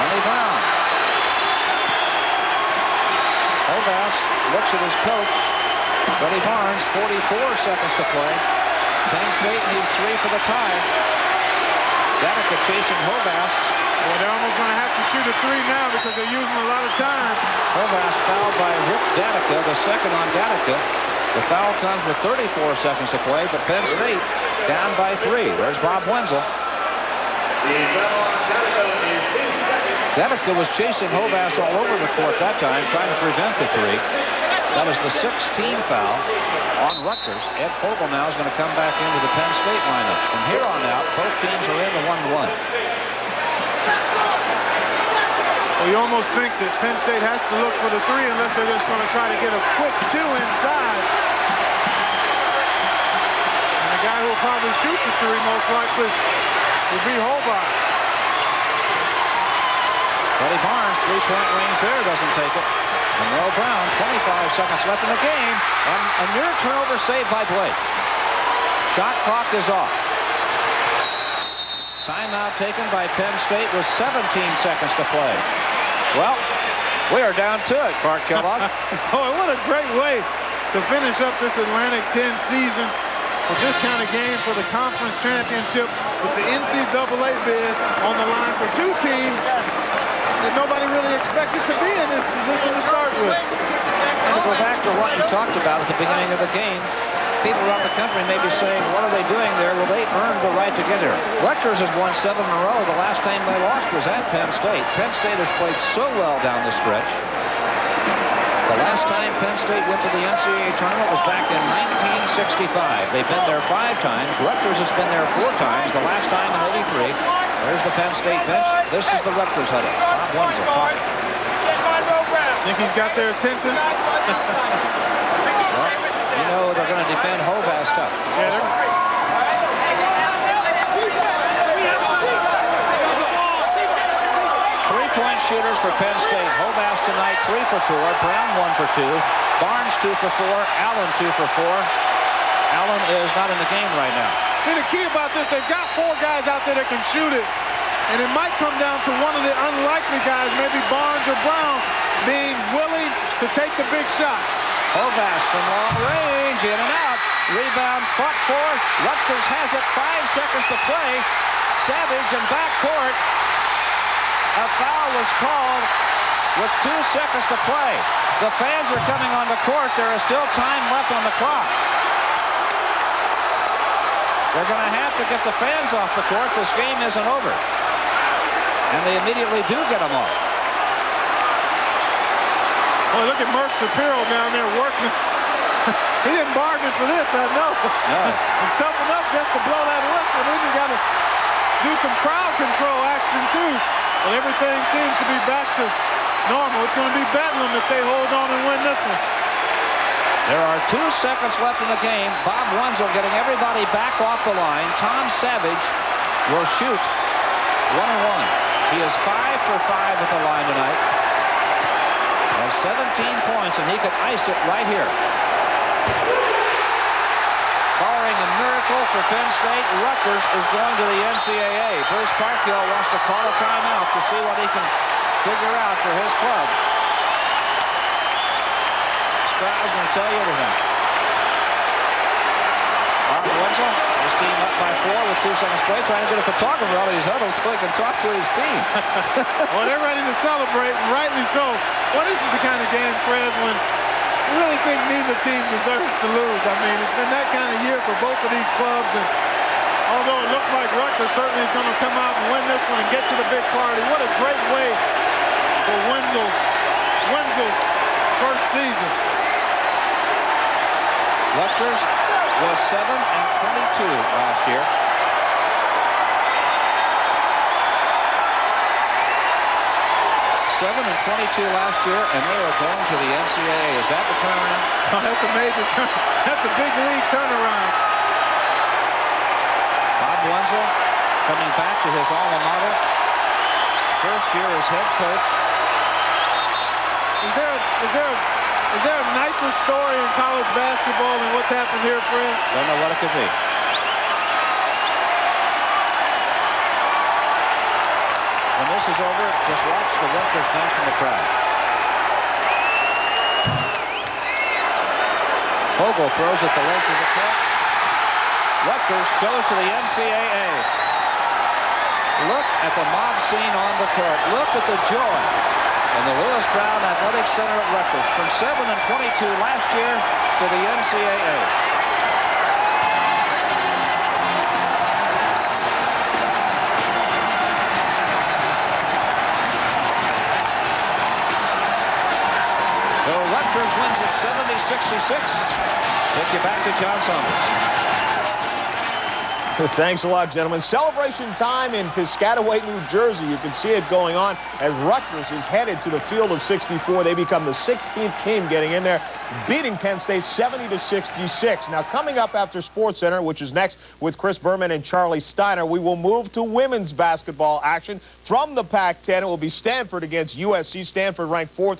Money Brown. Hovass looks at his coach. Freddie Barnes, 44 seconds to play. Penn State needs 3 for the tie. Danica chasing Hovass. Well, they're almost going to have to shoot a 3 now because they're using a lot of time. Hovass fouled by Rick Danica, the second on Danica. The foul comes with 34 seconds to play, but Penn State down by 3. There's Bob Wenzel. The foul on Danica is 8 seconds. Devica was chasing Hovass all over the court that time, trying to prevent the three. That is the 16th foul on Rutgers. Ed Fogel now is going to come back into the Penn State lineup. From here on out, both teams are in the 1-1. Well, you almost think that Penn State has to look for the three unless they're just going to try to get a quick two inside. And the guy who will probably shoot the three most likely will be Hobart. Buddy Barnes, three-point range there, doesn't take it. And Will Brown, 25 seconds left in the game, and a near turnover saved by Blake. Shot clock is off. Timeout taken by Penn State with 17 seconds to play. Well, we are down to it, Bart Kellogg. Boy, what a great way to finish up this Atlantic 10 season with this kind of game for the conference championship with the NCAA bid on the line for two teams that nobody really expected to be in this position to start with. And to go back to what you talked about at the beginning of the game, people around the country may be saying, what are they doing there? Well, they earned the right to get here. Rutgers has won 7 in a row. The last time they lost was at Penn State. Penn State has played so well down the stretch. The last time Penn State went to the NCAA tournament was back in 1965. They've been there 5 times. Rutgers has been there 4 times. The last time in '83. There's the Penn State bench. This is the Rutgers huddle. Bob Wenzel talking. Think he's got their attention? Well, you know they're going to defend Hovass tough. Three-point shooters for Penn State. Hovass tonight 3 for 4. Brown 1 for 2. Barnes 2 for 4. Allen 2 for 4. Allen is not in the game right now. See, the key about this, they've got 4 guys out there that can shoot it. And it might come down to one of the unlikely guys, maybe Barnes or Brown, being willing to take the big shot. Hovass from long range, in and out. Rebound, fought for. Rutgers has it. 5 seconds to play. Savage in backcourt. A foul was called with 2 seconds to play. The fans are coming on the court. There is still time left on the clock. They're going to have to get the fans off the court. This game isn't over. And they immediately do get them off. Boy, look at Murph Shapiro down there working. He didn't bargain for this, I know. No. It's tough enough just to blow that whistle. Then you got to do some crowd control action, too. But everything seems to be back to normal. It's going to be Bedlam if they hold on and win this one. There are 2 seconds left in the game. Bob Wenzel getting everybody back off the line. Tom Savage will shoot 1-1. He is 5 for 5 at the line tonight. Has 17 points, and he could ice it right here. Barring a miracle for Penn State, Rutgers is going to the NCAA. Bruce Parkhill wants to call a timeout to see what he can figure out for his club. Crowd's going to tell you everything. Bob Wenzel, his team up by 4 with 2 seconds play, trying to get a photographer out of his huddle so he can talk to his team. Well, they're ready to celebrate, and rightly so. Well, this is the kind of game, Fred, when you really think neither team deserves to lose. I mean, it's been that kind of year for both of these clubs, and although it looks like Rutgers certainly is going to come out and win this one and get to the big party, what a great way for Wenzel's first season. Rutgers was 7 and 22 last year. 7 and 22 last year, and they are going to the NCAA. Is that the turnaround? Oh, that's a major turn. That's a big league turnaround. Bob Wenzel coming back to his alma mater. First year as head coach. Is there a nicer story in college basketball than what's happened here, Fred? Don't know what it could be. When this is over, just watch the Rutgers bench from the crowd. Fogel throws at the length of the court. Rutgers goes to the NCAA. Look at the mob scene on the court. Look at the joy in the Lewis Brown Athletic Center at Rutgers. From 7 and 22 last year to the NCAA. 70-66. Take you back to John Saunders. Thanks a lot, gentlemen. Celebration time in Piscataway, New Jersey. You can see it going on as Rutgers is headed to the field of 64. They become the 16th team getting in there, beating Penn State 70-66. Now, coming up after SportsCenter, which is next with Chris Berman and Charlie Steiner, we will move to women's basketball action from the Pac-10. It will be Stanford against USC. Stanford ranked 4th